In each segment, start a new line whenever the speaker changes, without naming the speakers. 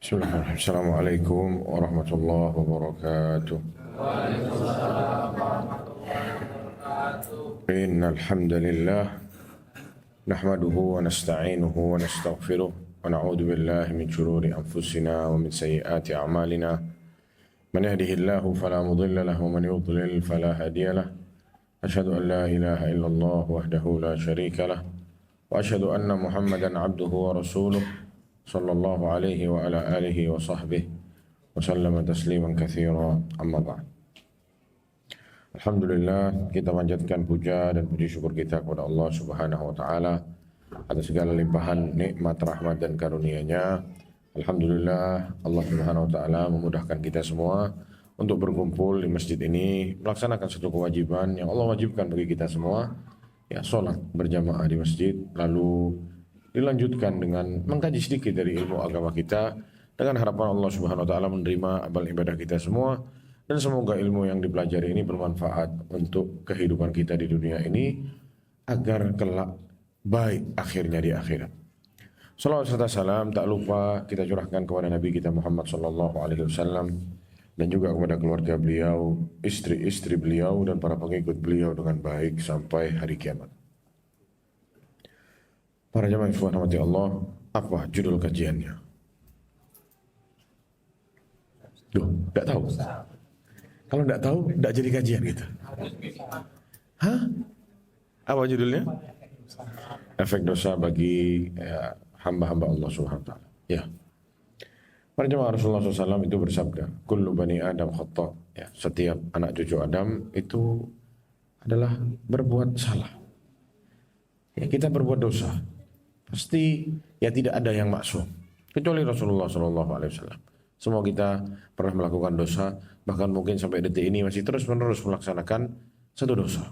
Bismillahirrahmanirrahim. Assalamualaikum warahmatullahi wabarakatuh. Innal hamdalillah nahmaduhu wa nasta'inuhu wa nastaghfiruh wa na'udzu billahi min shururi anfusina wa min sayyiati a'malina. Man yahdihillahu fala mudilla lahu wa man yudlil fala hadiya lahu. Asyhadu an la ilaha illallah wahdahu la syarika lah wa asyhadu anna Muhammadan 'abduhu wa rasuluh sallallahu alaihi wa ala alihi wa sahbihi wa sallama tasliman katsira, amma ba'd. Alhamdulillah, kita panjatkan puja dan puji syukur kita kepada Allah Subhanahu wa taala atas segala limpahan nikmat, rahmat dan karunia-Nya. Alhamdulillah, Allah Subhanahu wa taala memudahkan kita semua untuk berkumpul di masjid ini melaksanakan satu kewajiban yang Allah wajibkan bagi kita semua, ya, salat berjamaah di masjid, lalu dilanjutkan dengan mengkaji sedikit dari ilmu agama kita dengan harapan Allah Subhanahu wa taala menerima amal ibadah kita semua, dan semoga ilmu yang dipelajari ini bermanfaat untuk kehidupan kita di dunia ini agar kelak baik akhirnya di akhirat. Salawat serta salam tak lupa kita curahkan kepada Nabi kita Muhammad sallallahu alaihi wasallam dan juga kepada keluarga beliau, istri-istri beliau dan para pengikut beliau dengan baik sampai hari kiamat. Para jamaah yang dirahmati Allah, apa judul kajiannya? Duh, enggak tahu. Kalau enggak tahu, enggak jadi kajian kita. Hah? Apa judulnya? Efek dosa bagi hamba-hamba Allah Subhanahu wa taala. Ya. Para jamaah, Rasulullah SAW itu bersabda, kullu bani Adam khata'. Ya, setiap anak cucu Adam itu adalah berbuat salah. Ya, kita berbuat dosa. Pasti ya tidak ada yang maksum kecuali Rasulullah SAW. Semua kita pernah melakukan dosa, bahkan mungkin sampai detik ini masih terus-menerus melaksanakan satu dosa.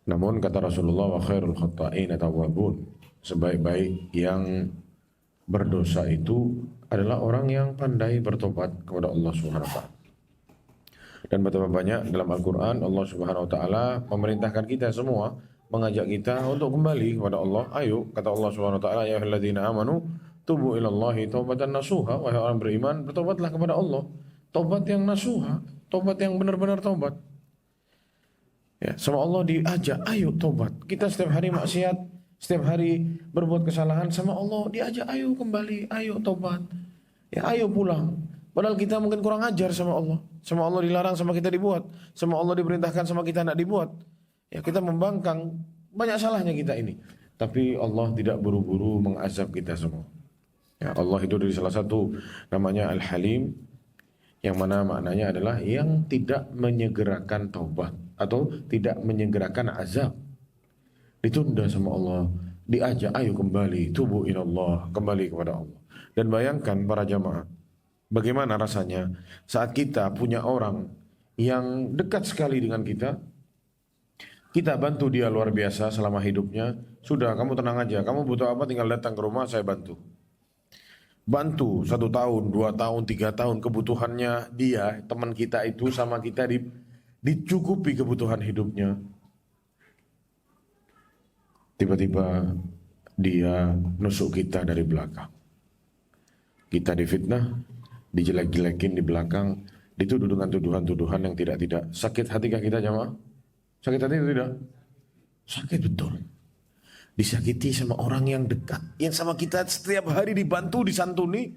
Namun kata Rasulullah, wa khairul khatta'ina tawwabun, sebaik-baik yang berdosa itu adalah orang yang pandai bertobat kepada Allah Subhanahu wa taala. Dan betapa banyak dalam Al-Qur'an Allah Subhanahu wa taala memerintahkan kita semua, mengajak kita untuk kembali kepada Allah. Ayo, kata Allah Subhanahu wa taala, ya ayyuhalladzina amanu tubu ilallahi taubatan nasuha, wahai orang beriman, bertobatlah kepada Allah. Taubat yang nasuha, taubat yang benar-benar taubat. Ya, sama Allah diajak, ayo taubat. Kita setiap hari maksiat, setiap hari berbuat kesalahan, sama Allah diajak, ayo kembali, ayo taubat. Ya, ayo pulang. Padahal kita mungkin kurang ajar sama Allah. Sama Allah dilarang, sama kita dibuat. Sama Allah diperintahkan, sama kita tidak dibuat. Ya, kita membangkang, banyak salahnya kita ini. Tapi Allah tidak buru-buru mengazab kita semua. Ya, Allah itu dari salah satu namanya Al-Halim, yang mana maknanya adalah yang tidak menyegerakan taubat atau tidak menyegerakan azab. Ditunda sama Allah, diajak ayo kembali, tubu ilallah, kembali kepada Allah. Dan bayangkan para jamaah, bagaimana rasanya saat kita punya orang yang dekat sekali dengan kita, kita bantu dia luar biasa selama hidupnya. Sudah, kamu tenang aja. Kamu butuh apa, tinggal datang ke rumah, saya bantu. Bantu 1 tahun, 2 tahun, 3 tahun kebutuhannya dia, teman kita itu sama kita dicukupi kebutuhan hidupnya. Tiba-tiba dia nusuk kita dari belakang. Kita difitnah, dijelek-jelekin di belakang, dituduh dengan tuduhan-tuduhan yang tidak-tidak. Sakit hatikah kita jamaah? Sakit hati itu tidak? Sakit betul. Disakiti sama orang yang dekat, yang sama kita setiap hari dibantu, disantuni,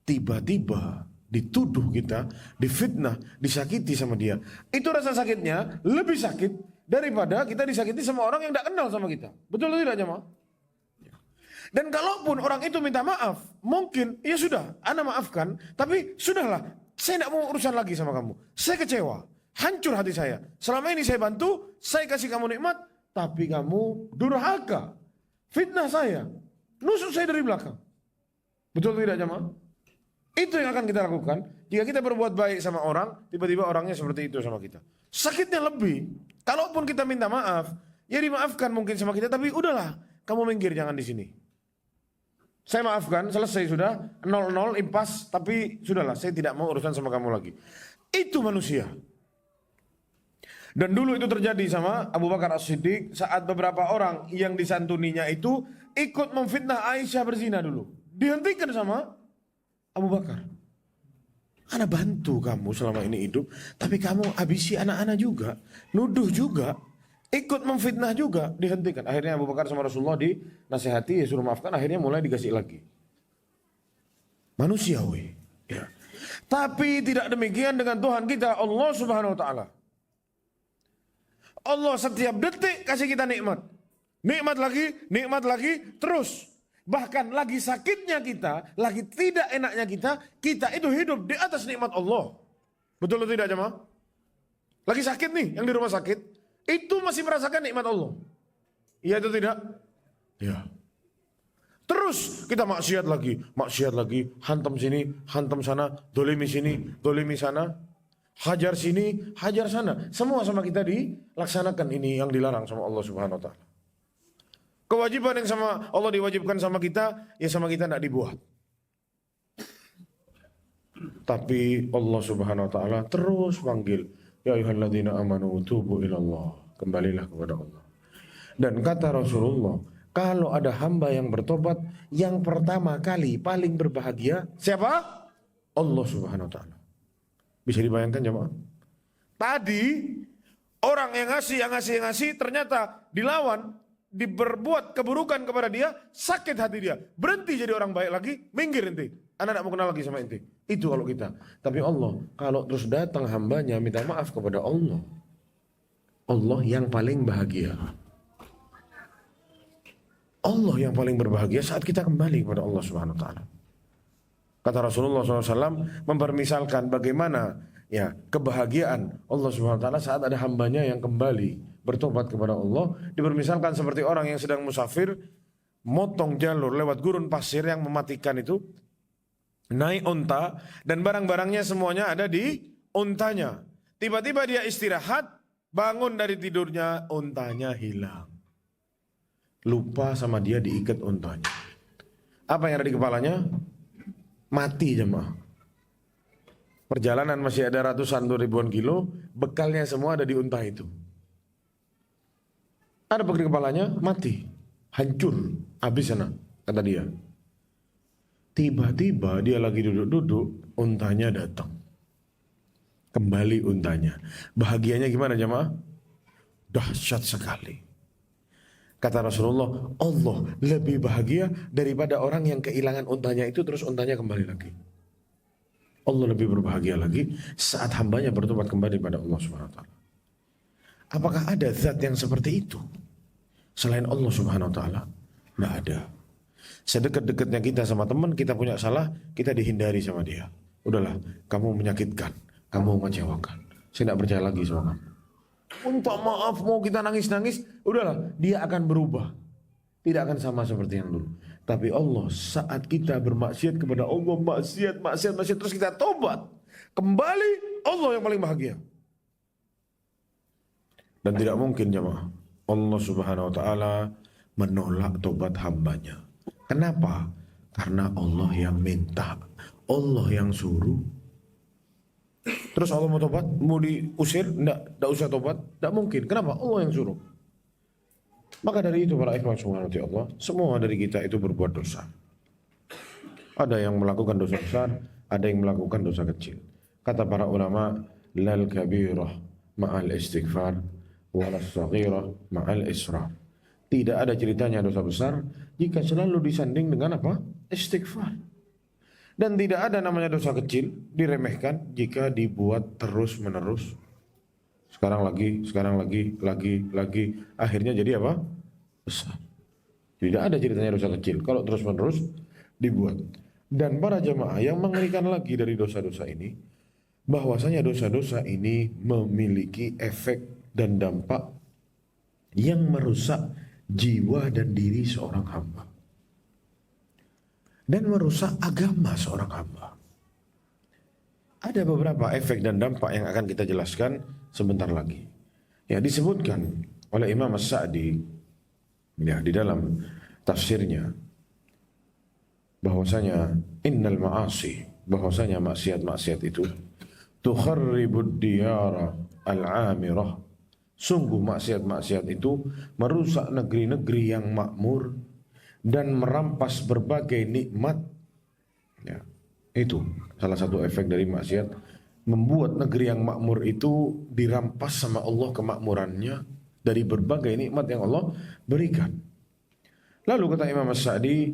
tiba-tiba dituduh kita, difitnah, disakiti sama dia. Itu rasa sakitnya lebih sakit daripada kita disakiti sama orang yang tidak kenal sama kita. Betul atau tidak jemaah? Dan kalaupun orang itu minta maaf, mungkin ya sudah, ana maafkan, tapi sudahlah, saya tidak mau urusan lagi sama kamu. Saya kecewa. Hancur hati saya. Selama ini saya bantu, saya kasih kamu nikmat, tapi kamu durhaka, fitnah saya, nusuk saya dari belakang. Betul tidak jemaah? Itu yang akan kita lakukan jika kita berbuat baik sama orang, tiba-tiba orangnya seperti itu sama kita. Sakitnya lebih. Kalaupun kita minta maaf, ya dimaafkan mungkin sama kita, tapi udahlah, kamu minggir, jangan di sini. Saya maafkan, selesai sudah, 0-0 impas, tapi sudahlah, saya tidak mau urusan sama kamu lagi. Itu manusia. Dan dulu itu terjadi sama Abu Bakar As-Siddiq saat beberapa orang yang disantuninya itu ikut memfitnah Aisyah berzina dulu. Dihentikan sama Abu Bakar, ana bantu kamu selama ini hidup, tapi kamu habisi anak-anak juga, nuduh juga, ikut memfitnah juga, dihentikan. Akhirnya Abu Bakar sama Rasulullah dinasihati, ya suruh maafkan, akhirnya mulai dikasih lagi. Manusiawi. Ya. Tapi tidak demikian dengan Tuhan kita, Allah Subhanahu Wa Taala. Allah setiap detik kasih kita nikmat. Nikmat lagi, terus. Bahkan lagi sakitnya kita, lagi tidak enaknya kita itu hidup di atas nikmat Allah. Betul atau tidak jemaah? Lagi sakit nih, yang di rumah sakit, itu masih merasakan nikmat Allah. Iya atau tidak? Ya. Terus kita maksiat lagi, hantam sini, hantam sana, dolimi sini, dolimi sana, hajar sini, hajar sana. Semua sama kita dilaksanakan ini yang dilarang sama Allah Subhanahu Wa Taala. Kewajiban yang sama Allah diwajibkan sama kita, ya sama kita tidak dibuat. Tapi Allah Subhanahu Wa Taala terus panggil, ya ayyuhalladzina amanu tubu ilallah, kembalilah kepada Allah. Dan kata Rasulullah, kalau ada hamba yang bertobat, yang pertama kali paling berbahagia siapa? Allah Subhanahu Wa Taala. Bisa dibayangkan jemaah? Tadi orang yang ngasih ternyata dilawan, diberbuat keburukan kepada dia, sakit hati dia, berhenti jadi orang baik lagi, minggir ente, anak tidak mau kenal lagi sama ente. Itu kalau kita. Tapi Allah, kalau terus datang hambanya minta maaf kepada Allah, Allah yang paling bahagia. Allah yang paling berbahagia saat kita kembali kepada Allah Subhanahu Wa Taala. Kata Rasulullah SAW mempermisalkan bagaimana ya kebahagiaan Allah Subhanahu Wa Taala saat ada hambanya yang kembali bertobat kepada Allah. Dipermisalkan seperti orang yang sedang musafir, motong jalur lewat gurun pasir yang mematikan itu, naik unta dan barang-barangnya semuanya ada di untanya. Tiba-tiba dia istirahat, bangun dari tidurnya, untanya hilang. Lupa sama dia diikat untanya. Apa yang ada di kepalanya? Mati jemaah. Perjalanan masih ada ratusan ribuan kilo, bekalnya semua ada di unta itu. Ada di kepalanya, mati, hancur, habis sana, kata dia. Tiba-tiba dia lagi duduk-duduk, untanya datang. Kembali untanya. Bahagianya gimana jemaah? Dahsyat sekali. Kata Rasulullah, Allah lebih bahagia daripada orang yang kehilangan untanya itu terus untanya kembali lagi. Allah lebih berbahagia lagi saat hambanya bertobat kembali pada Allah Subhanahu Wa Taala. Apakah ada zat yang seperti itu selain Allah Subhanahu Wa Taala? Tidak ada. Sedekat-dekatnya kita sama teman, kita punya salah, kita dihindari sama dia. Udahlah, kamu menyakitkan, kamu mengecewakan. Saya tidak percaya lagi sama kamu. Minta maaf, mau kita nangis-nangis, udahlah, dia akan berubah. Tidak akan sama seperti yang dulu. Tapi Allah saat kita bermaksiat kepada Allah, maksiat, terus kita tobat, kembali, Allah yang paling bahagia. Dan tidak mungkin jemaah, Allah Subhanahu Wa Taala menolak tobat hambanya. Kenapa? Karena Allah yang minta, Allah yang suruh. Terus Allah mau tobat, mau diusir, tidak usah tobat, tidak mungkin. Kenapa? Allah yang suruh. Maka dari itu para ikhwan subhanahu Allah, semua dari kita itu berbuat dosa. Ada yang melakukan dosa besar, ada yang melakukan dosa kecil. Kata para ulama, lal kabirah ma'al istighfar, walas saghirah ma'al israr. Tidak ada ceritanya dosa besar jika selalu disanding dengan apa? Istighfar. Dan tidak ada namanya dosa kecil diremehkan jika dibuat terus menerus. Sekarang lagi, akhirnya jadi apa? Besar. Tidak ada ceritanya dosa kecil kalau terus menerus dibuat. Dan para jemaah yang mengerikan lagi dari dosa-dosa ini, bahwasanya dosa-dosa ini memiliki efek dan dampak yang merusak jiwa dan diri seorang hamba. Dan merusak agama seorang hamba. Ada beberapa efek dan dampak yang akan kita jelaskan sebentar lagi. Ya, disebutkan oleh Imam As-Sa'di ya, di dalam tafsirnya bahwasanya innal ma'asi, bahwasanya maksiat-maksiat itu tukharribud diyara al-amirah. Sungguh maksiat-maksiat itu merusak negeri-negeri yang makmur dan merampas berbagai nikmat ya, Itu salah satu efek dari maksiat, membuat negeri yang makmur itu dirampas sama Allah kemakmurannya dari berbagai nikmat yang Allah berikan. Lalu kata Imam As-Sa'di,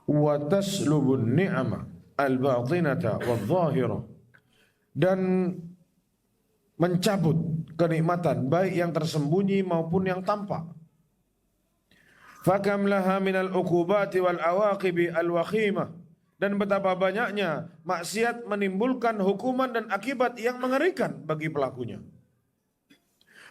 wa taslubun ni'ama al-batinata wadh-dhahirah, dan mencabut kenikmatan baik yang tersembunyi maupun yang tampak. Fakam laha minal uqubati wal awaqibi al-wakhimah, dan betapa banyaknya maksiat menimbulkan hukuman dan akibat yang mengerikan bagi pelakunya.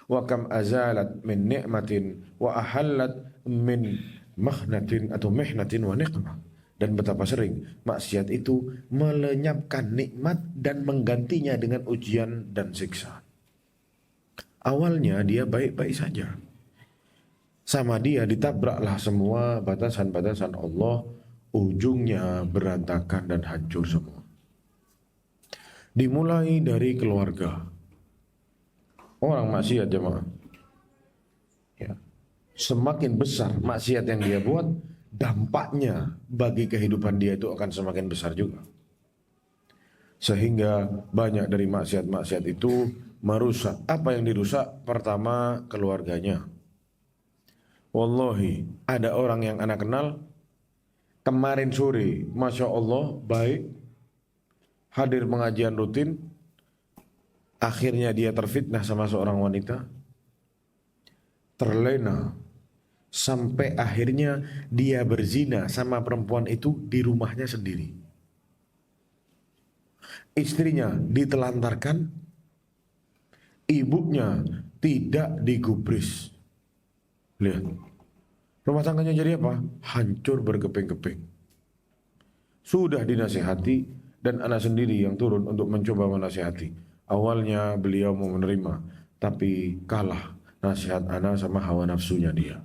Wa kam azalat min ni'matin wa ahallat min mahnatin atau mihnatin wa niqmah, dan betapa sering maksiat itu melenyapkan nikmat dan menggantinya dengan ujian dan siksa. Awalnya dia baik-baik saja, sama dia ditabraklah semua batasan-batasan Allah, ujungnya berantakan dan hancur semua. Dimulai dari keluarga. Orang maksiat jemaah, ya, semakin besar maksiat yang dia buat, dampaknya bagi kehidupan dia itu akan semakin besar juga. Sehingga banyak dari maksiat-maksiat itu merusak. Apa yang dirusak? Pertama, keluarganya. Wallahi, ada orang yang anak kenal kemarin sore, Masya Allah, baik, hadir pengajian rutin, akhirnya dia terfitnah sama seorang wanita, terlena, sampai akhirnya dia berzina sama perempuan itu di rumahnya sendiri. Istrinya ditelantarkan, ibunya tidak digubris. Lihat, rumah tangganya jadi apa? Hancur berkeping-keping. Sudah dinasihati dan anak sendiri yang turun untuk mencoba menasihati. Awalnya beliau mau menerima, tapi kalah nasihat anak sama hawa nafsunya dia.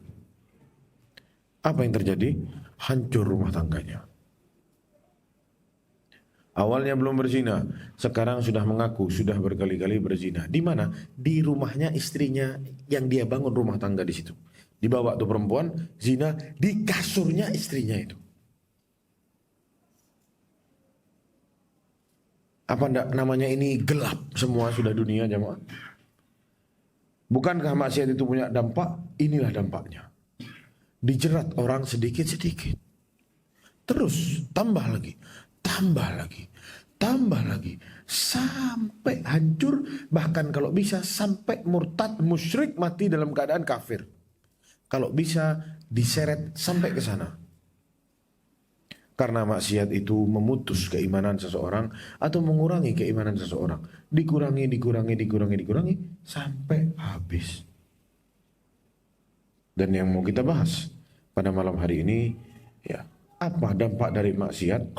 Apa yang terjadi? Hancur rumah tangganya. Awalnya belum berzina, sekarang sudah mengaku sudah berkali-kali berzina. Di mana? Di rumahnya istrinya yang dia bangun rumah tangga di situ. Dibawa tuh perempuan zina di kasurnya istrinya itu. Apa enggak namanya ini gelap semua sudah dunia jemaah? Bukankah maksiat itu punya dampak? Inilah dampaknya. Dijerat orang sedikit-sedikit. Terus tambah lagi, tambah lagi, tambah lagi. Sampai hancur, bahkan kalau bisa sampai murtad, musyrik, mati dalam keadaan kafir. Kalau bisa diseret sampai ke sana. Karena maksiat itu memutus keimanan seseorang atau mengurangi keimanan seseorang. Dikurangi, sampai habis. Dan yang mau kita bahas pada malam hari ini, ya, apa dampak dari maksiat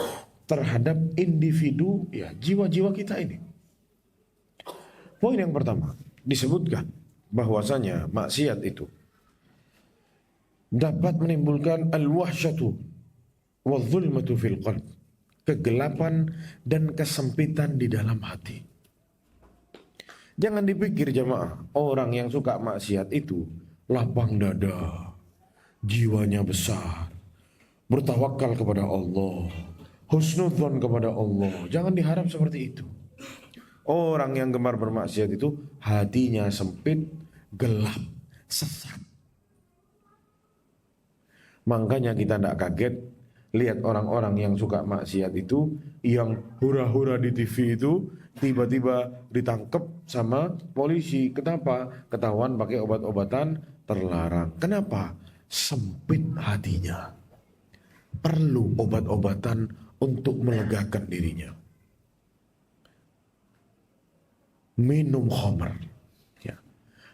terhadap individu, ya, jiwa-jiwa kita ini. Poin yang pertama, disebutkan bahwasanya maksiat itu dapat menimbulkan al-wahsyatu wal-zulmatu fil qalb, kegelapan dan kesempitan di dalam hati. Jangan dipikir jamaah, orang yang suka maksiat itu lapang dada, jiwanya besar, bertawakal kepada Allah, husnudzon kepada Allah. Jangan diharap seperti itu. Orang yang gemar bermaksiat itu hatinya sempit, gelap, sesat. Makanya kita tidak kaget lihat orang-orang yang suka maksiat itu, yang hura-hura di TV itu, tiba-tiba ditangkap sama polisi. Kenapa? Ketahuan pakai obat-obatan terlarang. Kenapa? Sempit hatinya. Perlu obat-obatan untuk melegakan dirinya. Minum khamr, ya,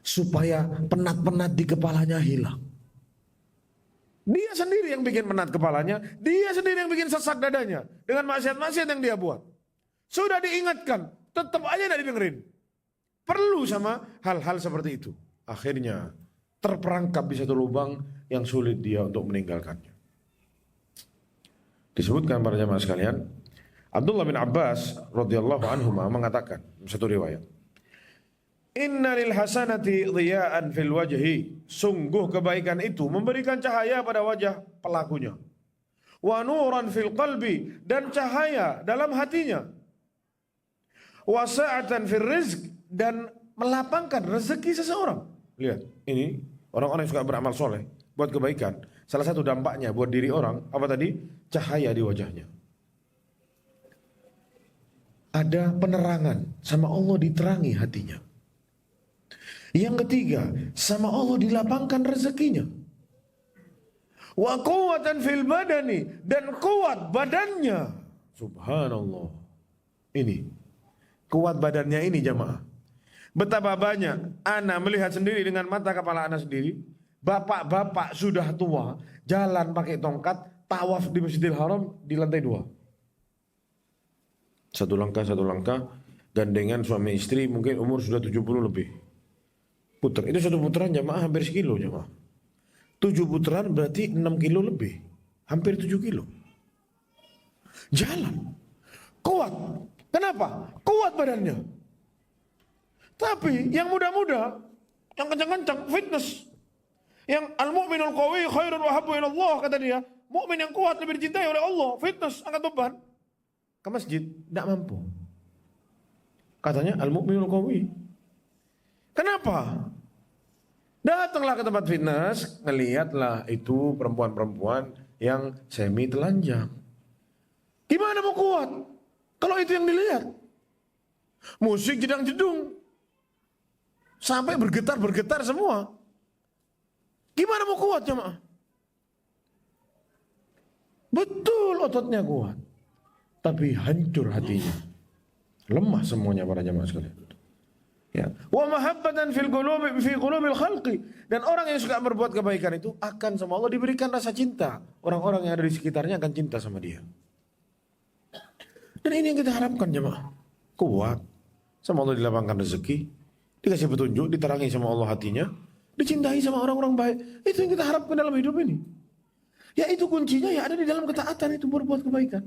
supaya penat-penat di kepalanya hilang. Dia sendiri yang bikin penat kepalanya, dia sendiri yang bikin sesak dadanya dengan maksiat-maksiat yang dia buat. Sudah diingatkan, tetap aja tidak didengerin. Perlu sama hal-hal seperti itu. Akhirnya terperangkap di satu lubang yang sulit dia untuk meninggalkannya. Disebutkan para jamaah sekalian, Abdullah bin Abbas radhiyallahu anhu mengatakan satu riwayat, Inna lil hasanati dhiya'an fil wajhi. Sungguh kebaikan itu memberikan cahaya pada wajah pelakunya. wa nuran fil qalbi, dan cahaya dalam hatinya, wa sa'atan fil rizq, dan melapangkan rezeki seseorang. Lihat, ini orang-orang yang suka beramal soleh, buat kebaikan. Salah satu dampaknya buat diri orang, apa tadi? Cahaya di wajahnya. Ada penerangan, sama Allah diterangi hatinya. Yang ketiga, sama Allah dilapangkan rezekinya. Wa quwwatan fil badani, dan kuat badannya. Subhanallah. Ini kuat badannya ini jamaah. Betapa banyak ana melihat sendiri dengan mata kepala ana sendiri. Bapak-bapak sudah tua jalan pakai tongkat, tawaf di Masjidil Haram di lantai 2. Satu langkah gandengan suami istri, mungkin umur sudah 70 lebih. Putar, itu satu putaran jamaah hampir sekilo jamaah. 7 putaran berarti 6 kilo lebih, hampir 7 kilo. Jalan, kuat. Kenapa? Kuat badannya. Tapi yang muda-muda, yang kencang-kencang, fitness. Yang al-mu'minul qawi khairun wa habbu ilallah, kata dia. Mukmin yang kuat lebih dicintai oleh Allah, fitness, angkat beban. Ke masjid, tidak mampu. Katanya al-mu'minul qawi. Kenapa? Datanglah ke tempat fitness, ngelihatlah itu perempuan-perempuan yang semi telanjang. Gimana mau kuat kalau itu yang dilihat? Musik jedang-jedung, sampai bergetar-bergetar semua. Gimana mau kuat jemaah? Betul ototnya kuat, tapi hancur hatinya. Lemah semuanya para jemaah sekalian. Ya. Wa mahabbatan fi qulubil khalqi, dan orang yang suka berbuat kebaikan itu akan sama Allah diberikan rasa cinta. Orang-orang yang ada di sekitarnya akan cinta sama dia. Dan ini yang kita harapkan jemaah. Kuat, sama Allah dilapangkan rezeki, dikasih petunjuk, diterangi sama Allah hatinya, dicintai sama orang-orang baik. Itu yang kita harapkan dalam hidup ini. Ya itu kuncinya ya ada di dalam ketaatan itu, berbuat kebaikan.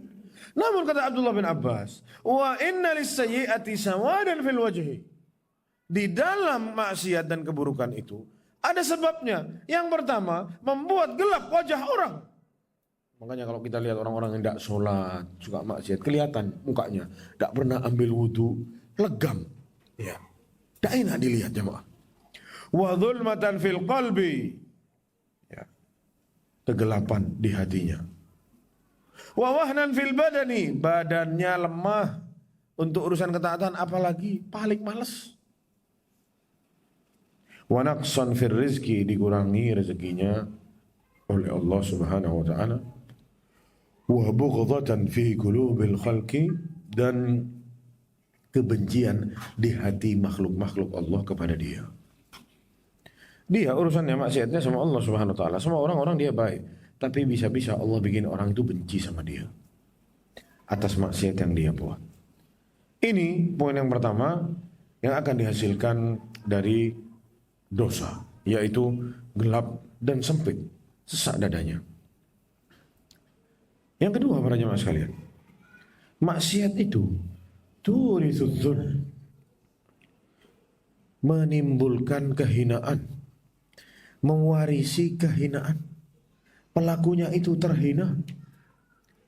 Namun kata Abdullah bin Abbas, wa inna lis-sayyi'ati sawadan fil wajhi. Di dalam maksiat dan keburukan itu ada sebabnya. Yang pertama, membuat gelap wajah orang. Makanya kalau kita lihat orang-orang yang tidak sholat, suka maksiat, kelihatan mukanya, tidak pernah ambil wudhu, legam. Ya, tidak enak dilihat jemaah. Wa dhulmatan fil qalbi, ya, kegelapan di hatinya. Wa wahnan fil badani, badannya lemah untuk urusan ketaatan, apalagi paling malas. Wa naqsan fil rizki, dikurangi rezekinya oleh Allah Subhanahu wa taala. Wa bughdatan fi qulubil khalqi, dan kebencian di hati makhluk-makhluk Allah kepada dia. Dia urusannya maksiatnya sama Allah Subhanahu wa taala. Sama orang-orang dia baik, tapi bisa-bisa Allah bikin orang itu benci sama dia atas maksiat yang dia buat. Ini poin yang pertama yang akan dihasilkan dari dosa, yaitu gelap dan sempit, sesak dadanya. Yang kedua para jemaah sekalian, maksiat itu turithul, menimbulkan kehinaan, mewarisi kehinaan. Pelakunya itu terhina.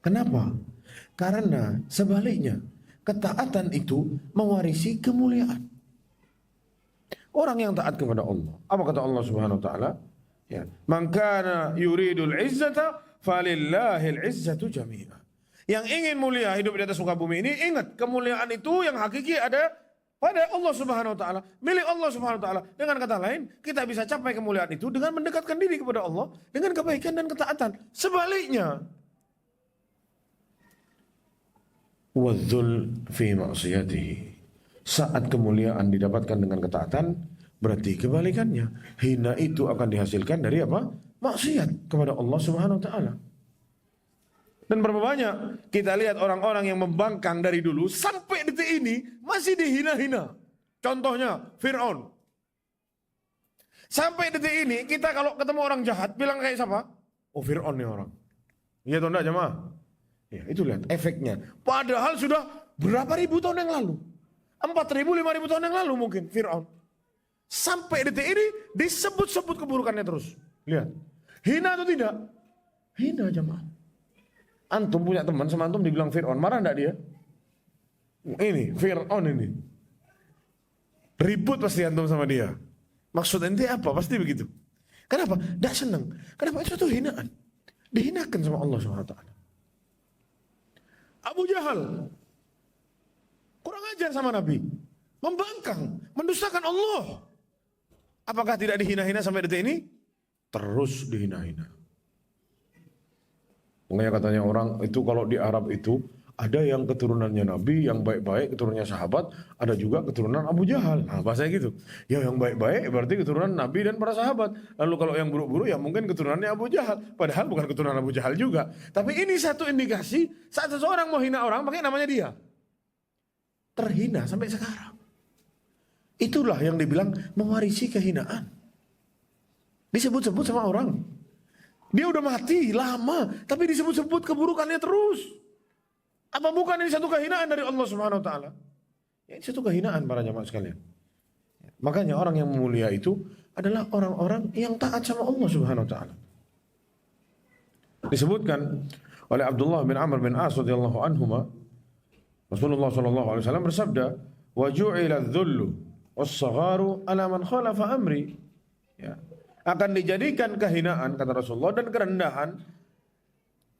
Kenapa? Karena sebaliknya, ketaatan itu mewarisi kemuliaan. Orang yang taat kepada Allah, apa kata Allah Subhanahu wa taala? Ya, man kana yuridul izzata falillahil izzatu jami'a. Yang ingin mulia hidup di atas muka bumi ini, ingat kemuliaan itu yang hakiki ada pada Allah Subhanahu wa taala, milik Allah Subhanahu wa taala. Dengan kata lain, kita bisa capai kemuliaan itu dengan mendekatkan diri kepada Allah dengan kebaikan dan ketaatan. Sebaliknya, wadzul fi ma'siyatihi, saat kemuliaan didapatkan dengan ketaatan, berarti kebalikannya. Hina itu akan dihasilkan dari apa? Maksiat kepada Allah Subhanahu wa taala. Dan berapa banyak kita lihat orang-orang yang membangkang dari dulu sampai detik ini masih dihina-hina. Contohnya Fir'aun. Sampai detik ini kita kalau ketemu orang jahat bilang kayak siapa? Oh, Fir'aun nih orang. Iya atau enggak jemaah? Ya, itu lihat efeknya. Padahal sudah berapa ribu tahun yang lalu. 4.000, 5.000 tahun yang lalu mungkin Fir'aun. Sampai detik ini disebut-sebut keburukannya terus. Lihat. Hina atau tidak? Hina jemaah. Antum punya teman sama antum dibilang Fir'aun, marah enggak dia? Ini Fir'aun ini. Ribut pasti antum sama dia. Maksud ente apa? Pasti begitu. Kenapa? Tidak senang. Kenapa? Itu hinaan. Dihinakan sama Allah SWT. Abu Jahal kurang ajar sama Nabi, membangkang, mendustakan Allah. Apakah tidak dihina-hina sampai detik ini? Terus dihina-hina. Makanya katanya orang itu kalau di Arab itu ada yang keturunannya Nabi, yang baik-baik keturunannya sahabat, ada juga keturunan Abu Jahal. Nah, bahasanya gitu. Ya yang baik-baik berarti keturunan Nabi dan para sahabat. Lalu kalau yang buruk-buruk ya mungkin keturunannya Abu Jahal. Padahal bukan keturunan Abu Jahal juga. Tapi ini satu indikasi saat seseorang mau hina orang, pakai namanya dia. Terhina sampai sekarang. Itulah yang dibilang mewarisi kehinaan. Disebut-sebut sama orang. Dia udah mati lama, tapi disebut-sebut keburukannya terus. Apa bukan ini satu kehinaan dari Allah Subhanahu wa taala? Ya, ini satu kehinaan para jamaah sekalian. Makanya orang yang mulia itu adalah orang-orang yang taat sama Allah Subhanahu wa taala. Disebutkan oleh Abdullah bin Amr bin As radhiyallahu anhuma, Rasulullah sallallahu alaihi wasallam bersabda, "Wa ju'ila adh-dhullu was-sagharu 'ala man khalafa amri." Ya. Akan dijadikan kehinaan kata Rasulullah dan kerendahan,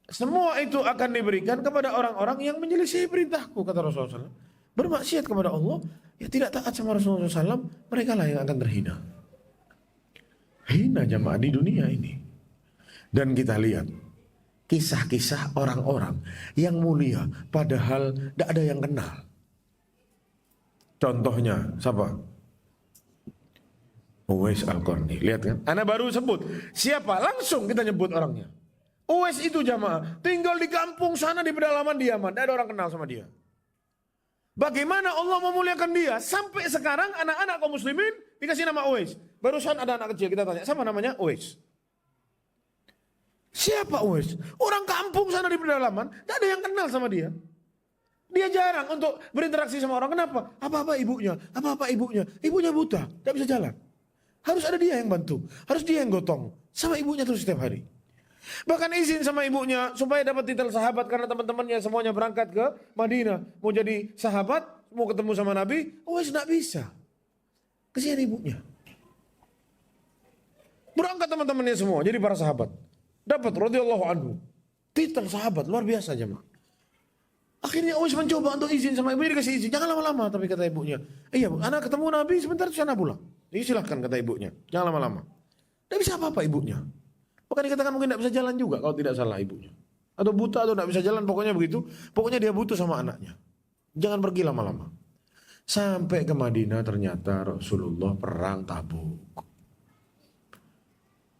semua itu akan diberikan kepada orang-orang yang menyelisih perintahku kata Rasulullah SAW. Bermaksiat kepada Allah, ya tidak taat sama Rasulullah SAW, mereka lah yang akan terhina. Hina jamaah di dunia ini. Dan kita lihat kisah-kisah orang-orang yang mulia padahal tidak ada yang kenal. Contohnya siapa? Uwais Al-Qarni. Lihat kan? Ana baru sebut. Siapa? Langsung kita nyebut orangnya. Uwais itu jamaah tinggal di kampung sana di pedalaman Yaman. Tidak ada orang kenal sama dia. Bagaimana Allah memuliakan dia? Sampai sekarang anak-anak kaum muslimin dikasih nama Uwais. Barusan ada anak kecil kita tanya. Sama namanya Uwais. Siapa Uwais? Orang kampung sana di pedalaman. Tidak ada yang kenal sama dia. Dia jarang untuk berinteraksi sama orang. Kenapa? Apa-apa ibunya. Apa-apa ibunya. Ibunya buta. Tidak bisa jalan. Harus ada dia yang bantu. Harus dia yang gotong. Sama ibunya terus setiap hari. Bahkan izin sama ibunya supaya dapat titel sahabat karena teman-temannya semuanya berangkat ke Madinah. Mau jadi sahabat, mau ketemu sama Nabi. Uwais tidak bisa. Kesian ibunya. Berangkat teman-temannya semua jadi para sahabat. Dapat radhiyallahu anhu. Titel sahabat luar biasa jemaah. Akhirnya Uwais mencoba untuk izin sama ibunya, dikasih izin. Jangan lama-lama, tapi kata ibunya. Iya bu, anak ketemu Nabi sebentar terus anak pulang. Jadi silahkan kata ibunya. Jangan lama-lama. Tidak bisa apa-apa ibunya. Bahkan dikatakan mungkin tidak bisa jalan juga kalau tidak salah ibunya. Atau buta atau tidak bisa jalan, pokoknya begitu. Pokoknya dia butuh sama anaknya. Jangan pergi lama-lama. Sampai ke Madinah ternyata Rasulullah perang Tabuk.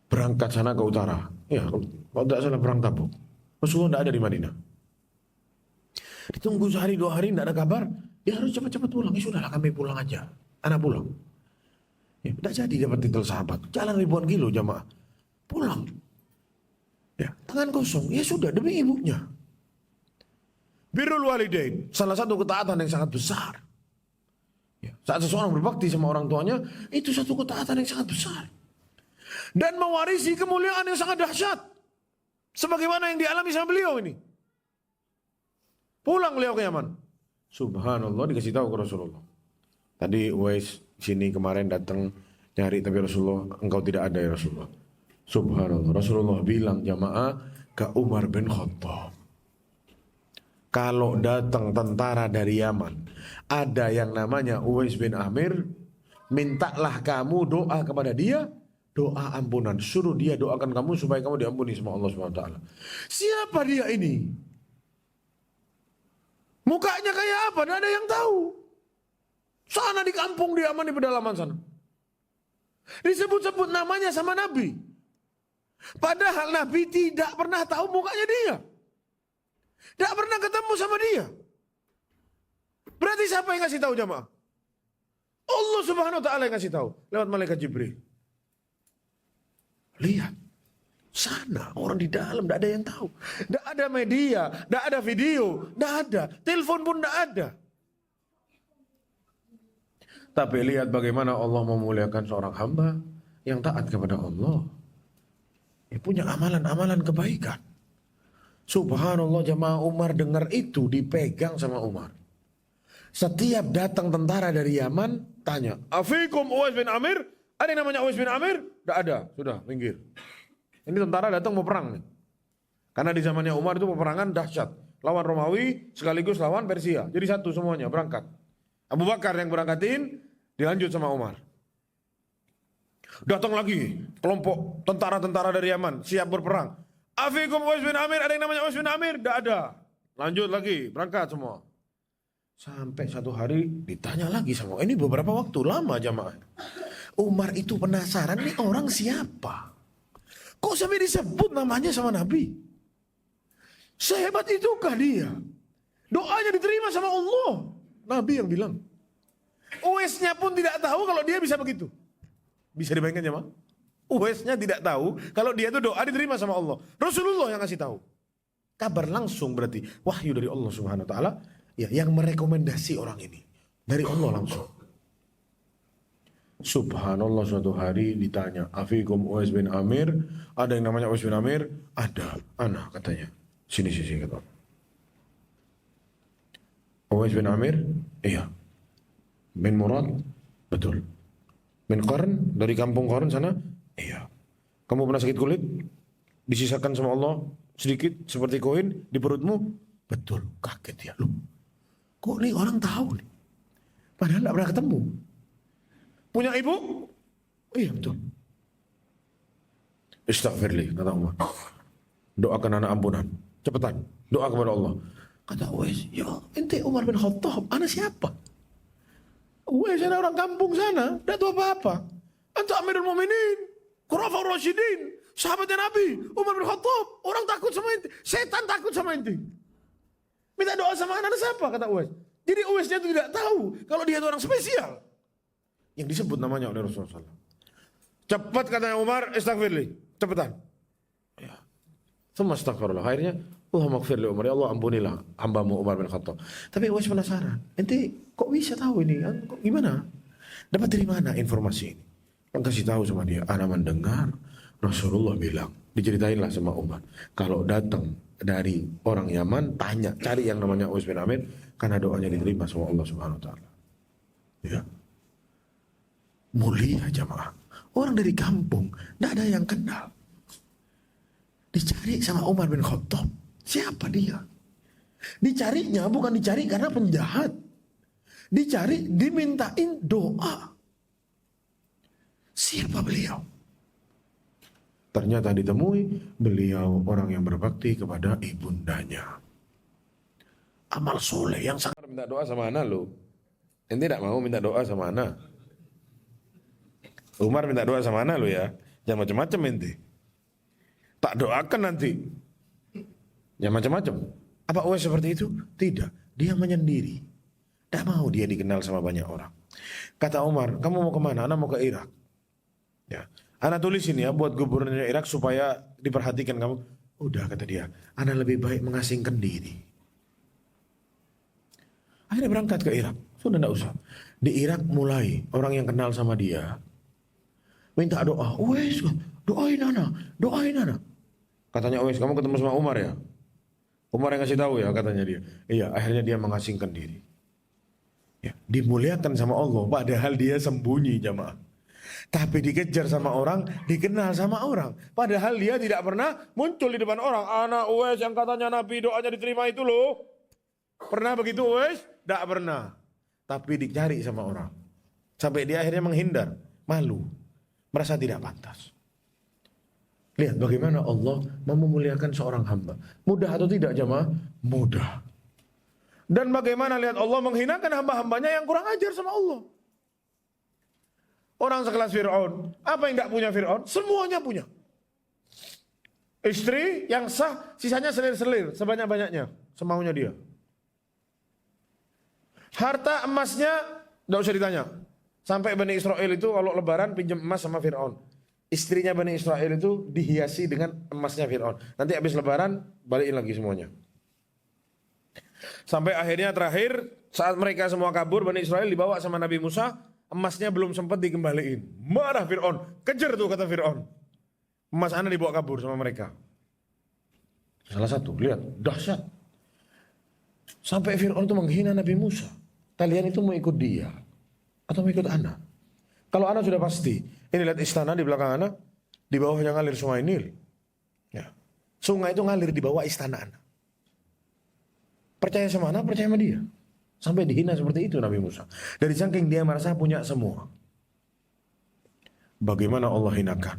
Berangkat sana ke utara. Ya, kalau tidak salah perang Tabuk. Rasulullah tidak ada di Madinah. Ditunggu sehari dua hari tidak ada kabar. Dia harus cepat-cepat pulang. Ya sudahlah kami pulang aja. Anak pulang. Ya, tidak jadi dapat titel sahabat. Jalan ribuan kilo jamaah. Pulang. Ya, tangan kosong. Ya sudah demi ibunya. Birrul walidain. Salah satu ketaatan yang sangat besar. Ya, saat seseorang berbakti sama orang tuanya. Itu satu ketaatan yang sangat besar. Dan mewarisi kemuliaan yang sangat dahsyat. Sebagaimana yang dialami sama beliau ini. Pulang beliau ke Yaman. Subhanallah dikasih tahu ke Rasulullah. Tadi Uwais sini kemarin datang nyari tapi Rasulullah engkau tidak ada ya Rasulullah. Subhanallah Rasulullah bilang jamaah ke Umar bin Khattab. Kalau datang tentara dari Yaman ada yang namanya Uwais bin Amir, mintalah kamu doa kepada dia, doa ampunan. Suruh dia doakan kamu supaya kamu diampuni sama Allah Subhanahu wa taala. Siapa dia ini? Mukanya kayak apa? Tidak ada yang tahu. Sana di kampung di Yaman di pedalaman sana. Disebut-sebut namanya sama Nabi. Padahal Nabi tidak pernah tahu mukanya dia. Tidak pernah ketemu sama dia. Berarti siapa yang ngasih tahu jamaah? Allah Subhanahu wa taala yang ngasih tahu lewat malaikat Jibril. Lihat. Sana orang di dalam tidak ada yang tahu. Tidak ada media, tidak ada video, tidak ada. Telepon pun tidak ada. Tapi lihat bagaimana Allah memuliakan seorang hamba yang taat kepada Allah. Dia punya amalan-amalan kebaikan. Subhanallah, jamaah Umar dengar itu dipegang sama Umar. Setiap datang tentara dari Yaman, tanya, Afikum Uwais bin Amir? Ada yang namanya Uwais bin Amir? Tidak ada, sudah, minggir. Ini tentara datang mau perang nih. Karena di zamannya Umar itu peperangan dahsyat. Lawan Romawi sekaligus lawan Persia. Jadi satu semuanya, berangkat. Abu Bakar yang berangkatin, dilanjut sama Umar. Datang lagi kelompok tentara-tentara dari Yaman, siap berperang. Afikum Uwais bin Amir? Ada yang namanya Uwais bin Amir? Tidak ada. Lanjut lagi, berangkat semua. Sampai satu hari ditanya lagi sama, ini beberapa waktu lama jamaah. Umar itu penasaran, ini orang siapa? Kok sampai disebut namanya sama Nabi? Sehebat itukah dia? Doanya diterima sama Allah. Nabi yang bilang. Uwaisnya pun tidak tahu kalau dia bisa begitu. Bisa dibayangkan jamaah? Uwaisnya tidak tahu kalau dia itu doa diterima sama Allah. Rasulullah yang ngasih tahu. Kabar langsung berarti wahyu dari Allah Subhanahu wa taala. Ya, yang merekomendasi orang ini dari Allah langsung. Subhanallah, suatu hari ditanya, Afikum Uwais bin Amir? Ada yang namanya Uwais bin Amir? Ada, ana katanya. Sini kata. Uwais bin Amir? Iya. Bin Murad? Betul. Bin Qarn? Dari kampung Qarn sana? Iya. Kamu pernah sakit kulit? Disisakan sama Allah sedikit seperti koin di perutmu? Betul. Kaget ya lu. Kok nih orang tahu nih? Padahal tidak pernah ketemu. Punya ibu? Oh, iya betul. Istaghfirli, kata Umar. Doakan anak ampunan. Cepetan, doa kepada Allah. Kata Uwais, ya ente Umar bin Khattab, anak siapa? Uwais ada orang kampung sana, tidak tahu apa-apa. Ente Amirul Mukminin, Khulafaur Rasyidin, sahabatnya Nabi, Umar bin Khattab. Orang takut sama ente, setan takut sama ente. Minta doa sama anak siapa, kata Uwais. Jadi Uwaisnya itu tidak tahu kalau dia itu orang spesial yang disebut namanya oleh Rasulullah SAW. Cepat katanya Umar, istaghfirli, cepetan. Ya. Semua astaghfirullah. Akhirnya Allahumma gfirli Umar, ya Allah ampunilah hambamu Umar bin Khattab. Tapi Uwais penasaran, ente kok bisa tahu ini? Kok gimana? Dapat dari mana informasi ini? Kan kasih tahu sama dia, ana mendengar Rasulullah bilang, diceritainlah sama Umar, kalau datang dari orang Yaman, tanya, cari yang namanya Uwais bin Amir, karena doanya diterima sama Allah Subhanahu wa taala. Ya. Mulia jamaah. Orang dari kampung, tidak ada yang kenal. Dicari sama Umar bin Khattab. Siapa dia? Dicarinya bukan dicari karena penjahat. Dicari, dimintain doa. Siapa beliau? Ternyata ditemui beliau orang yang berbakti kepada ibundanya. Amal soleh yang sangat. Minta doa sama anak lo. Ente tidak mau minta doa sama anak. Umar minta doa sama anak lo ya. Jangan macam-macam ente. Tak doakan nanti. Jangan macam-macam. Apa Uwais seperti itu? Tidak. Dia menyendiri. Tidak mau dia dikenal sama banyak orang. Kata Umar, kamu mau kemana? Anak mau ke Irak. Ya. Anak tulis ini ya buat gubernurnya Irak supaya diperhatikan kamu. Udah kata dia, anak lebih baik mengasingkan diri. Akhirnya berangkat ke Irak. Sudah tidak usah. Di Irak mulai orang yang kenal sama dia minta doa. Uwais, doain anak, doain anak. Katanya Uwais, kamu ketemu sama Umar ya? Umar yang ngasih tahu ya, katanya dia. Iya, akhirnya dia mengasingkan diri. Ya, dimuliakan sama Allah, padahal dia sembunyi jamaah. Tapi dikejar sama orang, dikenal sama orang. Padahal dia tidak pernah muncul di depan orang. Anak Uwais yang katanya Nabi doanya diterima itu loh. Pernah begitu Uwais? Tidak pernah. Tapi dicari sama orang. Sampai dia akhirnya menghindar. Malu. Merasa tidak pantas. Lihat bagaimana Allah memuliakan seorang hamba. Mudah atau tidak jamaah? Mudah. Dan bagaimana lihat Allah menghinakan hamba-hambanya yang kurang ajar sama Allah. Orang sekelas Fir'aun. Apa yang tidak punya Fir'aun? Semuanya punya. Istri yang sah, sisanya selir-selir. Sebanyak-banyaknya. Semaunya dia. Harta emasnya, tidak usah ditanya. Sampai Bani Israel itu kalau lebaran pinjam emas sama Fir'aun. Istrinya Bani Israel itu dihiasi dengan emasnya Fir'aun. Nanti habis lebaran, balikin lagi semuanya. Sampai akhirnya terakhir, saat mereka semua kabur, Bani Israel dibawa sama Nabi Musa, emasnya belum sempat dikembaliin. Marah Fir'aun, kejar tuh kata Fir'aun. Emas Anda dibawa kabur sama mereka. Salah satu, lihat, dahsyat. Sampai Fir'aun itu menghina Nabi Musa. Kalian itu mau ikut dia atau mau ikut anak? Kalau anak sudah pasti. Ini lihat istana di belakang anak, di bawahnya ngalir sungai Nil. Ya. Sungai itu ngalir di bawah istana anak. Percaya sama anak, percaya sama dia. Sampai dihina seperti itu Nabi Musa. Dari saking dia merasa punya semua. Bagaimana Allah hinakan?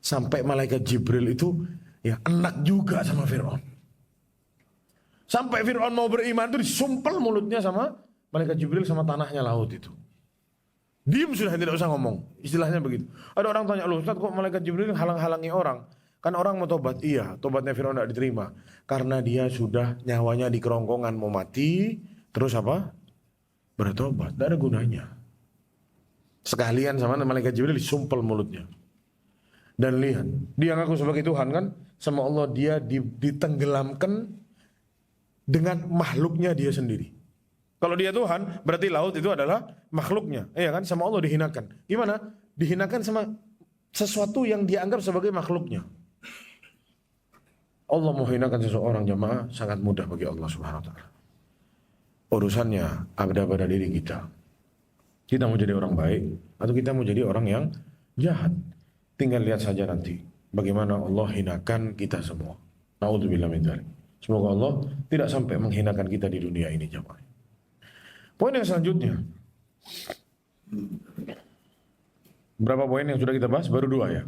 Sampai malaikat Jibril itu ya enak juga sama Fir'aun. Sampai Fir'aun mau beriman itu disumpel mulutnya sama malaikat Jibril sama tanahnya laut itu. Diam sudah, tidak usah ngomong. Istilahnya begitu. Ada orang tanya, loh Ustaz kok malaikat Jibril halang-halangi orang? Kan orang mau tobat. Iya, tobatnya Fir'aun tidak diterima. Karena dia sudah nyawanya di kerongkongan mau mati. Terus apa? Bertobat. Tidak ada gunanya. Sekalian sama malaikat Jibril disumpel mulutnya. Dan lihat, dia ngaku sebagai Tuhan kan? Sama Allah dia ditenggelamkan dengan makhluknya dia sendiri. Kalau dia Tuhan, berarti laut itu adalah makhluknya. Iya kan? Sama Allah dihinakan. Gimana? Dihinakan sama sesuatu yang dia anggap sebagai makhluknya. Allah mau hinakan seseorang jemaah sangat mudah bagi Allah Subhanahu wa taala. Urusannya ada pada diri kita. Kita mau jadi orang baik atau kita mau jadi orang yang jahat. Tinggal lihat saja nanti bagaimana Allah hinakan kita semua. Nauzubillah min dzalik. Semoga Allah tidak sampai menghinakan kita di dunia ini jemaah. Poin yang selanjutnya. Berapa poin yang sudah kita bahas? Baru 2 ya.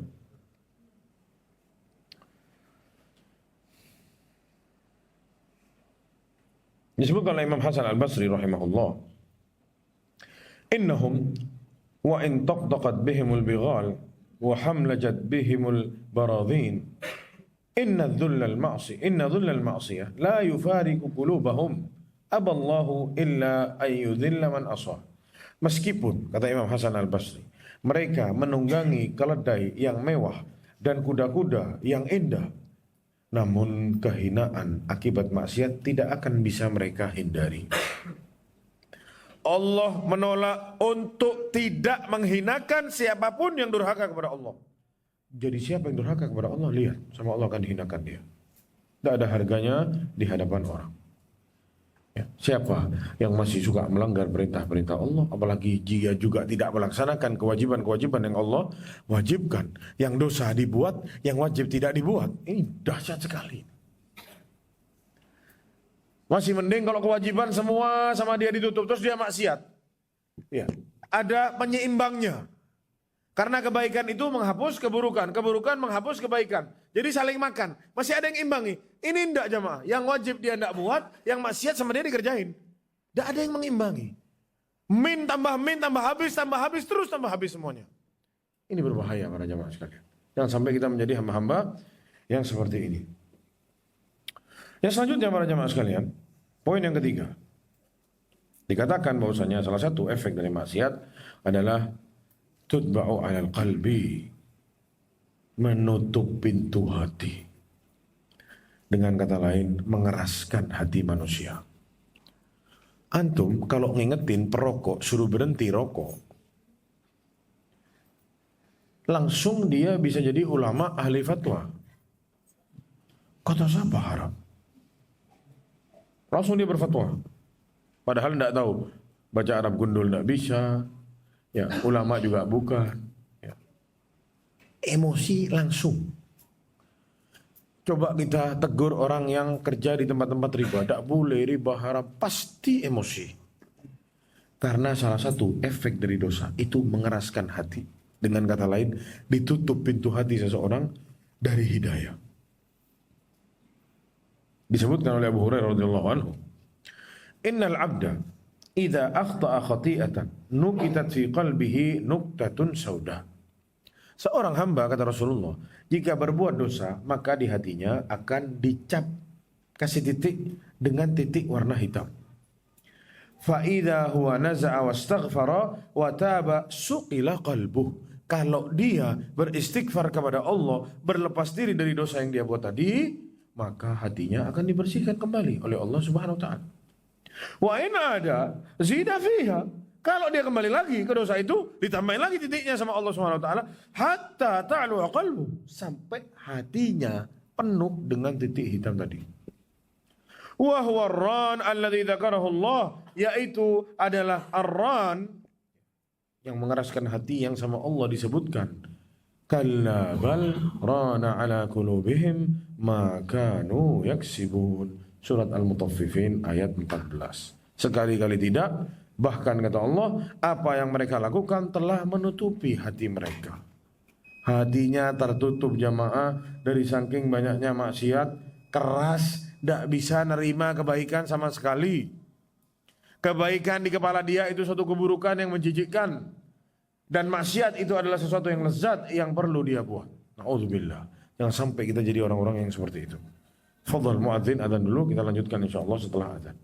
Disebutkan oleh Imam Hasan Al-Basri rahimahullah. Innahum wa in taqdaqat bihimul bighal wa hamlajat bihimul baradhin. Inna dhullal ma'siyah la yufariqu qulubahum aballahu illa ayyudhilla man asah. Meskipun, kata Imam Hasan Al-Basri, mereka menunggangi keledai yang mewah dan kuda-kuda yang indah, namun kehinaan akibat maksiat tidak akan bisa mereka hindari. Allah menolak untuk tidak menghinakan siapapun yang durhaka kepada Allah. Jadi siapa yang durhaka kepada Allah, lihat, sama Allah akan dihinakan dia. Tidak ada harganya di hadapan orang. Ya, siapa yang masih suka melanggar perintah-perintah Allah, apalagi jika juga tidak melaksanakan kewajiban-kewajiban yang Allah wajibkan, yang dosa dibuat, yang wajib tidak dibuat, ini dahsyat sekali. Masih mending kalau kewajiban semua sama dia ditutup, terus dia maksiat. Ya, ada penyeimbangnya. Karena kebaikan itu menghapus keburukan, keburukan menghapus kebaikan. Jadi saling makan. Masih ada yang imbangi. Ini enggak jemaah. Yang wajib dia enggak buat, yang maksiat sama dia dikerjain. Enggak ada yang mengimbangi. Min, tambah habis, terus tambah habis semuanya. Ini berbahaya para jemaah sekalian. Jangan sampai kita menjadi hamba-hamba yang seperti ini. Yang selanjutnya para jemaah sekalian, poin yang ketiga. Dikatakan bahwasanya salah satu efek dari maksiat adalah tutba'u 'alal qalbi, menutup pintu hati. Dengan kata lain, mengeraskan hati manusia. Antum kalau ngingetin perokok suruh berhenti rokok, langsung dia bisa jadi ulama ahli fatwa. Kata siapa haram? Langsung dia berfatwa. Padahal tidak tahu baca Arab gundul tidak bisa. Ya, ulama juga bukan. Ya. Emosi langsung. Coba kita tegur orang yang kerja di tempat-tempat riba, tidak boleh riba haram, pasti emosi. Karena salah satu efek dari dosa itu mengeraskan hati. Dengan kata lain, ditutup pintu hati seseorang dari hidayah. Disebutkan oleh Abu Hurairah radhiyallahu anhu, "Innal 'abda idza akhta'a khati'atan nukitat fi qalbihi nuktatun sauda." Seorang hamba, kata Rasulullah, jika berbuat dosa, maka di hatinya akan dicap, kasih titik dengan titik warna hitam. Fa idza huwa naza'a wastaghfara wa taba suqila qalbuh. Kalau dia beristighfar kepada Allah, berlepas diri dari dosa yang dia buat tadi, maka hatinya akan dibersihkan kembali oleh Allah Subhanahu wa taala. Wa in ada zida fiha. Kalau dia kembali lagi ke dosa itu, ditambahin lagi titiknya sama Allah Subhanahu wa taala, hatta ta'lu qalbu, sampai hatinya penuh dengan titik hitam tadi. Wa huwa ar-ran alladzi dzakarahu Allah, yaitu adalah ar-ran yang mengeraskan hati yang sama Allah disebutkan. Kalla bal rana ala qulubihim ma kanu yaksibun. Surat Al-Mutaffifin ayat 14. Sekali-kali tidak, bahkan kata Allah, apa yang mereka lakukan telah menutupi hati mereka. Hatinya tertutup jamaah dari saking banyaknya maksiat, keras, tidak bisa nerima kebaikan sama sekali. Kebaikan di kepala dia itu suatu keburukan yang menjijikkan. Dan maksiat itu adalah sesuatu yang lezat yang perlu dia buat. Na'udzubillah. Jangan sampai kita jadi orang-orang yang seperti itu. Fadhal muadzin, adzan dulu, kita lanjutkan insyaallah setelah adzan.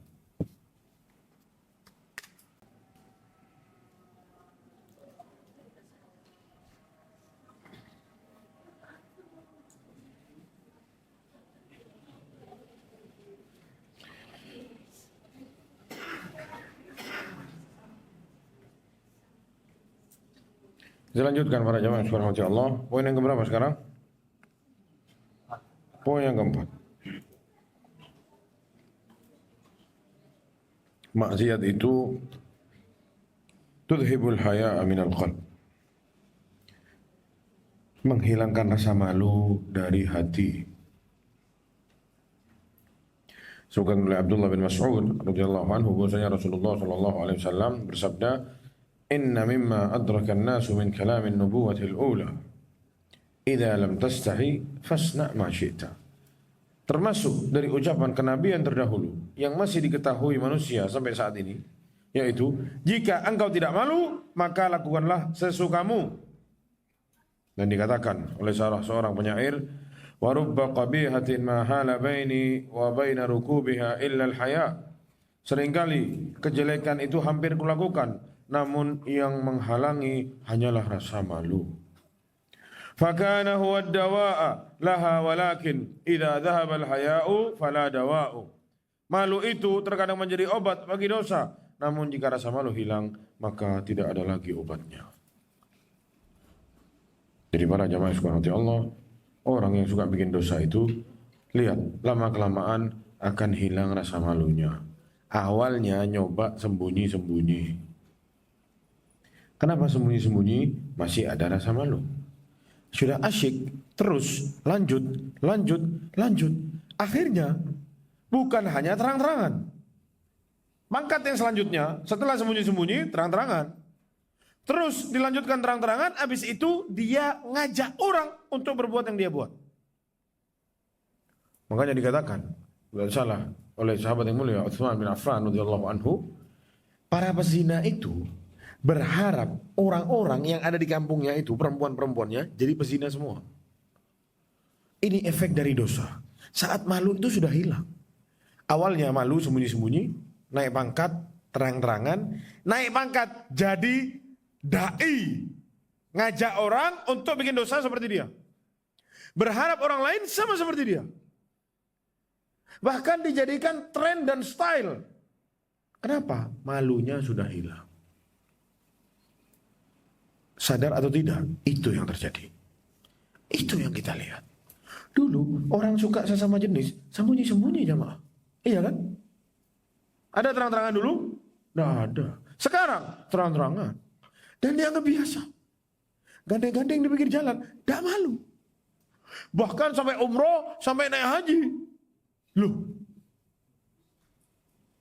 Kita lanjutkan para jamaah subhanahu wa ta'ala. Poin yang keberapa sekarang? Poin yang keempat. Maksiat itu tudhibul haya'a minal qalb, menghilangkan rasa malu dari hati. Disebutkan oleh Abdullah bin Mas'ud radhiyallahu anhu bahwasanya Rasulullah sallallahu alaihi wasallam bersabda, "Inna mimma adraka an-nasu min kalamin nubuwwati al-ula, idza lam tastahi fasna' ma syi'ta." Termasuk dari ucapan kenabian terdahulu yang masih diketahui manusia sampai saat ini, yaitu jika engkau tidak malu maka lakukanlah sesukamu. Dan dikatakan oleh salah seorang penyair, wa rubba qabihatin ma hala baini wa baina rukubiha illa al-haya. Seringkali kejelekan itu hampir kulakukan, namun yang menghalangi hanyalah rasa malu. Fakana huwa ad-dawa'a laha walakin idza dhahaba al-haya'u fala dawa'u. Malu itu terkadang menjadi obat bagi dosa, namun jika rasa malu hilang maka tidak ada lagi obatnya. Jadi para jamaah sekalian Allah, orang yang suka bikin dosa itu, lihat lama-kelamaan akan hilang rasa malunya. Awalnya nyoba sembunyi-sembunyi. Kenapa sembunyi-sembunyi? Masih ada rasa malu. Sudah asyik, terus lanjut. Akhirnya bukan hanya terang-terangan. Pangkat yang selanjutnya, setelah sembunyi-sembunyi, terang-terangan. Terus dilanjutkan terang-terangan, habis itu dia ngajak orang untuk berbuat yang dia buat. Makanya dikatakan, tidak salah, oleh sahabat yang mulia Utsman bin Affan radhiyallahu anhu, para pezina itu berharap orang-orang yang ada di kampungnya itu, perempuan-perempuannya, jadi pezina semua. Ini efek dari dosa. Saat malu itu sudah hilang. Awalnya malu sembunyi-sembunyi, naik pangkat terang-terangan, naik pangkat jadi dai, ngajak orang untuk bikin dosa seperti dia. Berharap orang lain sama seperti dia. Bahkan dijadikan tren dan style. Kenapa? Malunya sudah hilang. Sadar atau tidak, itu yang terjadi. Itu yang kita lihat. Dulu orang suka sesama jenis sembunyi-sembunyi jamaah. Iya kan? Ada terang-terangan dulu? Tidak ada. Sekarang terang-terangan. Dan dianggap biasa. Gandeng-gandeng di pinggir jalan, tidak malu. Bahkan sampai umroh, sampai naik haji. Loh,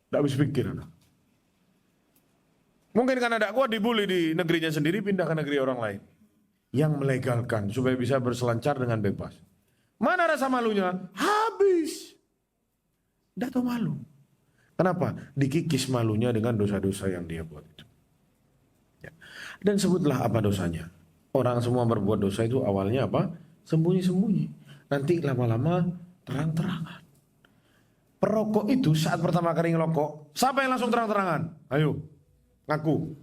tidak bisa pikir anak. Mungkin karena tidak kuat dibully di negerinya sendiri, pindah ke negeri orang lain. Yang melegalkan supaya bisa berselancar dengan bebas. Mana rasa malunya? Habis. Tidak tahu malu. Kenapa? Dikikis malunya dengan dosa-dosa yang dia buat itu. Ya. Dan sebutlah apa dosanya. Orang semua berbuat dosa itu awalnya apa? Sembunyi-sembunyi. Nanti lama-lama terang-terangan. Perokok itu saat pertama kali ngerokok, siapa yang langsung terang-terangan? Ayo, ngaku.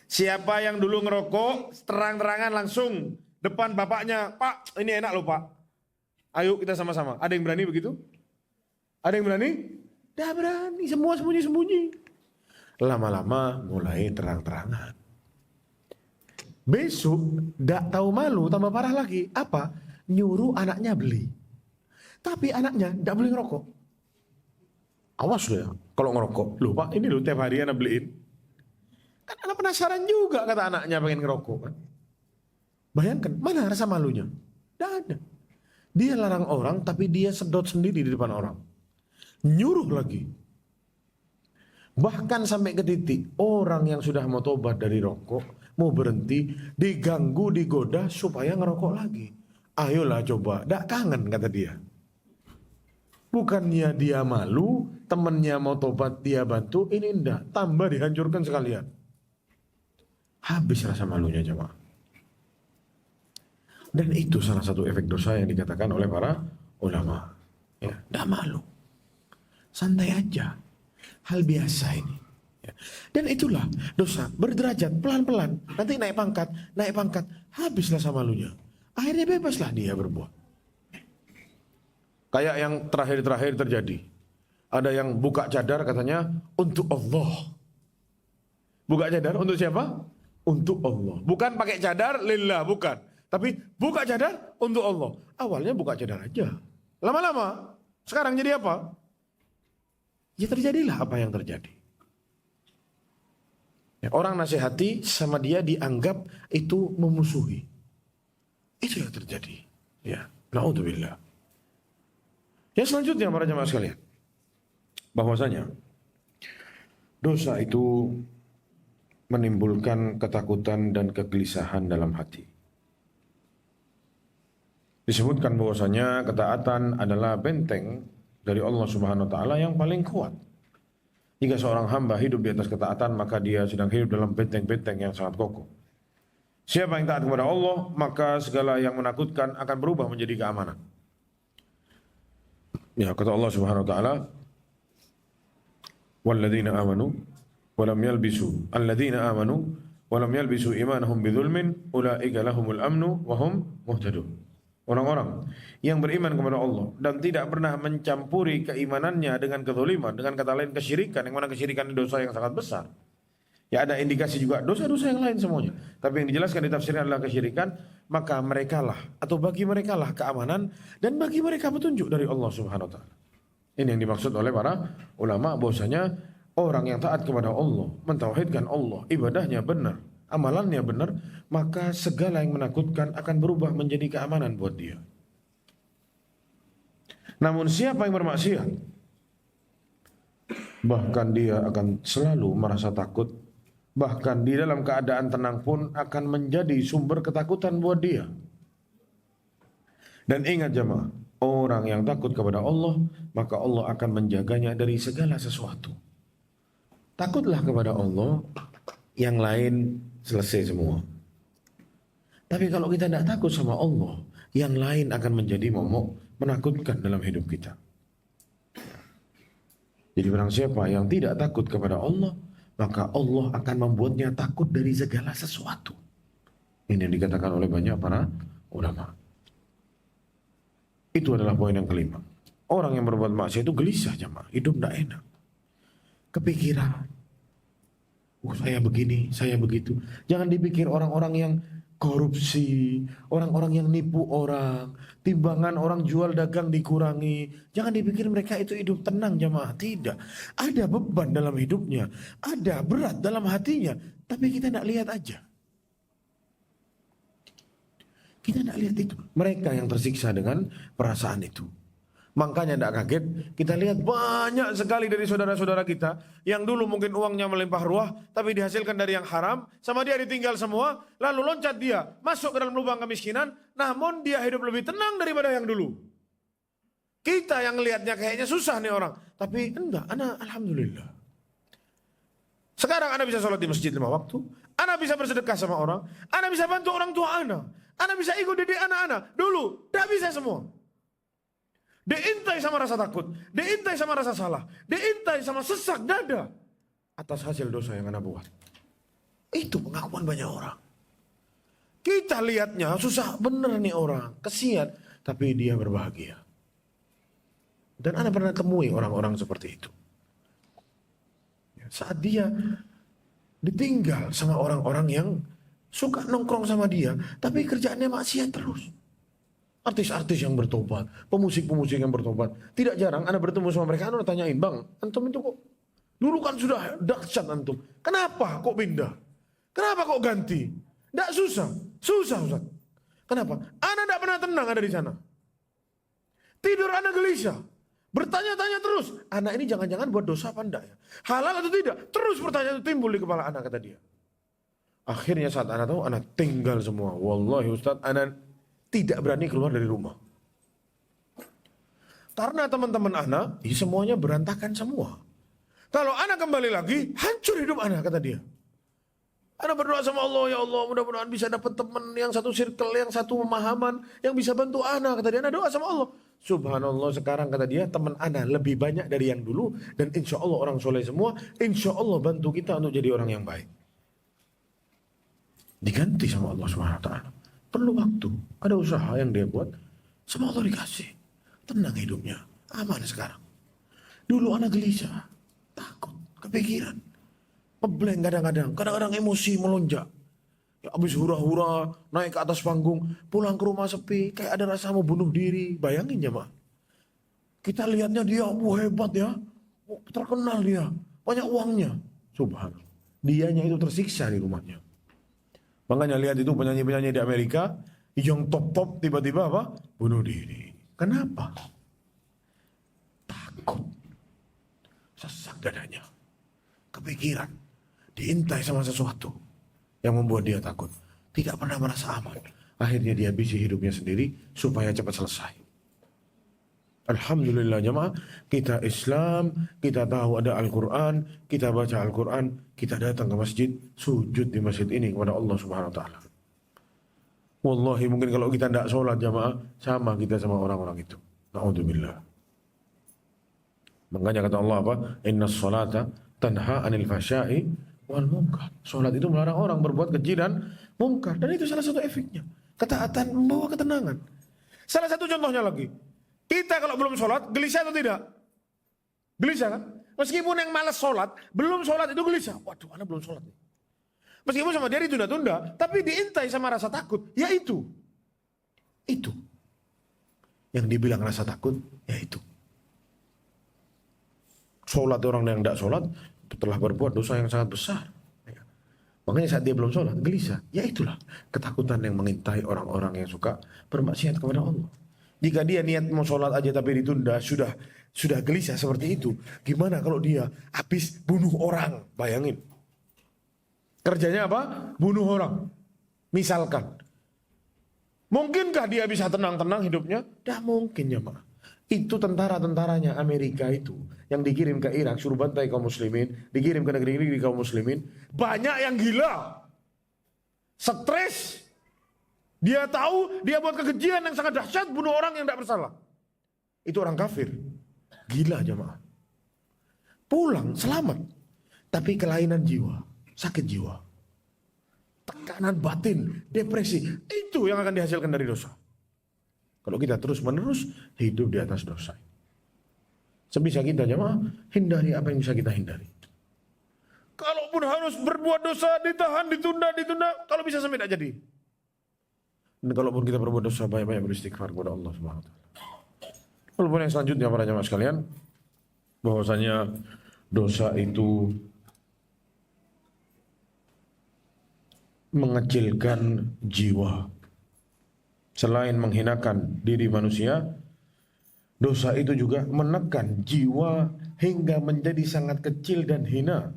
Siapa yang dulu ngerokok, terang-terangan langsung depan bapaknya, Pak, ini enak loh Pak. Ayo kita sama-sama. Ada yang berani begitu? Ada yang berani? Tidak berani, semua sembunyi-sembunyi. Lama-lama mulai terang-terangan. Besok tidak tahu malu, tambah parah lagi. Apa? Nyuruh anaknya beli. Tapi anaknya tidak boleh ngerokok. Awas loh ya, kalau ngerokok. Loh Pak, ini loh tiap hari anak beliin. Kan anak penasaran juga kata anaknya pengen ngerokok kan. Bayangkan, mana rasa malunya? Tidak ada. Dia larang orang, tapi dia sedot sendiri di depan orang. Nyuruh lagi. Bahkan sampai ke titik, orang yang sudah mau tobat dari rokok, mau berhenti, diganggu, digoda supaya ngerokok lagi. Ayolah coba, tidak kangen kata dia. Bukannya dia malu, temannya mau tobat dia bantu, ini enggak, tambah dihancurkan sekalian. Habis rasa malunya jemaah. Dan itu salah satu efek dosa yang dikatakan oleh para ulama. Ya, enggak malu. Santai aja. Hal biasa ini. Ya. Dan itulah dosa berderajat pelan-pelan. Nanti naik pangkat, habis rasa malunya. Akhirnya bebaslah dia berbuat. Kayak yang terakhir-terakhir terjadi. Ada yang buka cadar katanya untuk Allah. Buka cadar untuk siapa? Untuk Allah. Bukan pakai cadar lillah, bukan. Tapi buka cadar untuk Allah. Awalnya buka cadar aja. Lama-lama, sekarang jadi apa? Ya terjadilah apa yang terjadi. Ya, orang nasihati sama dia dianggap itu memusuhi. Itu yang terjadi. Ya, na'udzubillah. Yang selanjutnya para jemaah sekalian, bahwasanya dosa itu menimbulkan ketakutan dan kegelisahan dalam hati. Disebutkan bahwasanya ketaatan adalah benteng dari Allah Subhanahu wa taala yang paling kuat. Jika seorang hamba hidup di atas ketaatan, maka dia sedang hidup dalam benteng-benteng yang sangat kokoh. Siapa yang taat kepada Allah, maka segala yang menakutkan akan berubah menjadi keamanan. Ya, kata Allah Subhanahu wa taala, "Walladzina amanu wa lam yalbisu alladzina amanu wa lam yalbisu imanahum bidzulmin ulaika lahumul amnu wa hum muhtadun." Orang-orang yang beriman kepada Allah dan tidak pernah mencampuri keimanannya dengan kezaliman, dengan kata lain kesyirikan, yang mana kesyirikan itu dosa yang sangat besar. Ya, ada indikasi juga dosa-dosa yang lain semuanya. Tapi yang dijelaskan di tafsirnya adalah kesyirikan, maka merekalah atau bagi merekalah keamanan dan bagi mereka petunjuk dari Allah Subhanahu wa taala. Ini yang dimaksud oleh para ulama bahwasanya orang yang taat kepada Allah, mentauhidkan Allah, ibadahnya benar, amalannya benar, maka segala yang menakutkan akan berubah menjadi keamanan buat dia. Namun siapa yang bermaksiat, bahkan dia akan selalu merasa takut. Bahkan di dalam keadaan tenang pun akan menjadi sumber ketakutan buat dia. Dan ingat jemaah, orang yang takut kepada Allah, maka Allah akan menjaganya dari segala sesuatu. Takutlah kepada Allah, yang lain selesai semua. Tapi kalau kita tidak takut sama Allah, yang lain akan menjadi momok menakutkan dalam hidup kita. Jadi barang siapa yang tidak takut kepada Allah, maka Allah akan membuatnya takut dari segala sesuatu. Ini yang dikatakan oleh banyak para ulama. Itu adalah poin yang kelima. Orang yang berbuat maksiat itu gelisah jemaah, hidup tidak enak. Kepikiran, saya begini, saya begitu. Jangan dipikir orang-orang yang korupsi, orang-orang yang nipu orang, timbangan orang jual dagang dikurangi. Jangan dipikir mereka itu hidup tenang jemaah. Tidak. Ada beban dalam hidupnya, ada berat dalam hatinya, tapi kita tidak lihat aja. Kita tidak lihat itu. Mereka yang tersiksa dengan perasaan itu. Makanya tidak kaget, kita lihat banyak sekali dari saudara-saudara kita yang dulu mungkin uangnya melimpah ruah, tapi dihasilkan dari yang haram, sama dia ditinggal semua, lalu loncat dia, masuk ke dalam lubang kemiskinan, namun dia hidup lebih tenang daripada yang dulu. Kita yang lihatnya kayaknya susah nih orang, tapi enggak, ana alhamdulillah. Sekarang ana bisa sholat di masjid 5 waktu, ana bisa bersedekah sama orang, ana bisa bantu orang tua ana bisa ikut didik anak-anak. Dulu, tidak bisa semua. Diintai sama rasa takut, diintai sama rasa salah, diintai sama sesak dada atas hasil dosa yang anak buat. Itu pengakuan banyak orang. Kita lihatnya susah bener nih orang, kesian, tapi dia berbahagia. Dan anak pernah temui orang-orang seperti itu. Saat dia ditinggal sama orang-orang yang suka nongkrong sama dia, tapi kerjaannya maksiat terus. Artis-artis yang bertobat, pemusik-pemusik yang bertobat. Tidak jarang Anda bertemu sama mereka, Anda tanyain, "Bang, antum itu kok dulu kan sudah dahsyat antum. Kenapa kok pindah? Kenapa kok ganti?" Tidak susah. Susah, Ustaz. Kenapa? Anda tidak pernah tenang ada di sana. Tidur Anda gelisah. Bertanya-tanya terus. Anak ini jangan-jangan buat dosa apa enggak ya? Halal atau tidak? Terus pertanyaan itu timbul di kepala anak, kata dia. Akhirnya saat anak tahu, anak tinggal semua. Wallahi Ustaz, anak tidak berani keluar dari rumah. Karena teman-teman anak, ya semuanya berantakan semua. Kalau anak kembali lagi, hancur hidup anak, kata dia. Anak berdoa sama Allah, ya Allah, mudah-mudahan bisa dapat teman yang satu circle, yang satu pemahaman, yang bisa bantu anak, kata dia. Anak doa sama Allah. Subhanallah, sekarang kata dia, teman anak lebih banyak dari yang dulu, dan insya Allah orang soleh semua, insya Allah bantu kita untuk jadi orang yang baik. Diganti sama Allah SWT. Perlu waktu, ada usaha yang dia buat, sama Allah dikasih. Tenang hidupnya, aman sekarang. Dulu anak gelisah, takut, kepikiran. Ngeblank kadang-kadang emosi melonjak. Ya, habis hura-hura, naik ke atas panggung, pulang ke rumah sepi, kayak ada rasa mau bunuh diri. Bayangin ya, Pak. Kita lihatnya dia, hebat ya, terkenal dia, banyak uangnya. Subhanallah. Dianya itu tersiksa di rumahnya. Makanya lihat itu penyanyi-penyanyi di Amerika, yang top-top tiba-tiba apa? Bunuh diri. Kenapa? Takut. Sesak dadanya. Kepikiran. Diintai sama sesuatu yang membuat dia takut. Tidak pernah merasa aman. Akhirnya dia habisi hidupnya sendiri supaya cepat selesai. Alhamdulillah jemaah, kita Islam, kita tahu ada Al-Quran, kita baca Al-Quran, kita datang ke masjid, sujud di masjid ini kepada Allah Subhanahu Wa Taala. Wallahi mungkin kalau kita tidak sholat jemaah, sama kita sama orang-orang itu. Na'udzubillah. Makanya kata Allah apa? Inna sholata tanha anil fahsya'i wal munkar. Sholat itu melarang orang berbuat keji dan mungkar. Dan itu salah satu efeknya. Ketaatan membawa ketenangan. Salah satu contohnya lagi. Kita kalau belum sholat, gelisah atau tidak? Gelisah kan? Meskipun yang malas sholat, belum sholat itu gelisah. Waduh, anak belum sholat nih. Meskipun sama dia ditunda-tunda, tapi diintai sama rasa takut. Ya itu. Itu. Yang dibilang rasa takut, ya itu. Sholat orang yang tidak sholat, telah berbuat dosa yang sangat besar. Makanya saat dia belum sholat, gelisah. Ya itulah ketakutan yang mengintai orang-orang yang suka bermaksiat kepada Allah. Jika dia niat mau sholat aja tapi ditunda, sudah gelisah seperti itu. Gimana kalau dia habis bunuh orang? Bayangin. Kerjanya apa? Bunuh orang. Misalkan. Mungkinkah dia bisa tenang-tenang hidupnya? Dah mungkin ya, Pak. Itu tentara-tentaranya Amerika itu yang dikirim ke Irak suruh bantai kaum muslimin, dikirim ke negeri-negeri kaum muslimin, banyak yang gila. Stres. Dia tahu dia buat kekejian yang sangat dahsyat, bunuh orang yang tidak bersalah. Itu orang kafir. Gila jemaah. Pulang selamat, tapi kelainan jiwa, sakit jiwa, tekanan batin, depresi, itu yang akan dihasilkan dari dosa. Kalau kita terus-menerus hidup di atas dosa. Sebisa kita jemaah, hindari apa yang bisa kita hindari. Kalaupun harus berbuat dosa, ditahan, ditunda, kalau bisa sampai tidak jadi. Dan kalaupun kita berbuat dosa, banyak-banyak beristighfar kepada Allah Subhanahu Wa Taala. Walaupun yang selanjutnya para jemaah sekalian, bahwasanya dosa itu mengecilkan jiwa. Selain menghinakan diri manusia, dosa itu juga menekan jiwa hingga menjadi sangat kecil dan hina.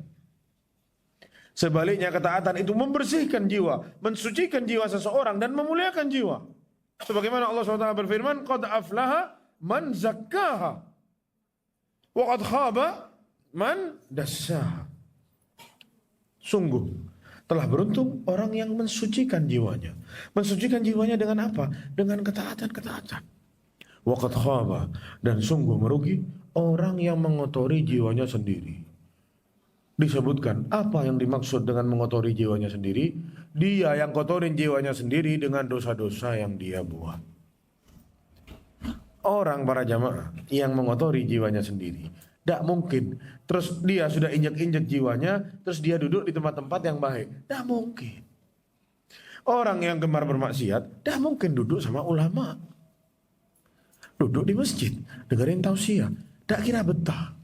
Sebaliknya ketaatan itu membersihkan jiwa, mensucikan jiwa seseorang dan memuliakan jiwa. Sebagaimana Allah SWT berfirman, "Qad aflaha man zakkaha wa qad khaba man dassaha." Sungguh telah beruntung orang yang mensucikan jiwanya. Mensucikan jiwanya dengan apa? Dengan ketaatan-ketaatan. Wa qad khaba, dan sungguh merugi orang yang mengotori jiwanya sendiri. Disebutkan apa yang dimaksud dengan mengotori jiwanya sendiri. Dia yang kotorin jiwanya sendiri dengan dosa-dosa yang dia buat. Orang para jamaah yang mengotori jiwanya sendiri, tidak mungkin terus dia sudah injak-injak jiwanya, terus dia duduk di tempat-tempat yang baik. Tidak mungkin. Orang yang gemar bermaksiat tidak mungkin duduk sama ulama. Duduk di masjid, dengerin tausiah, tak kira betah.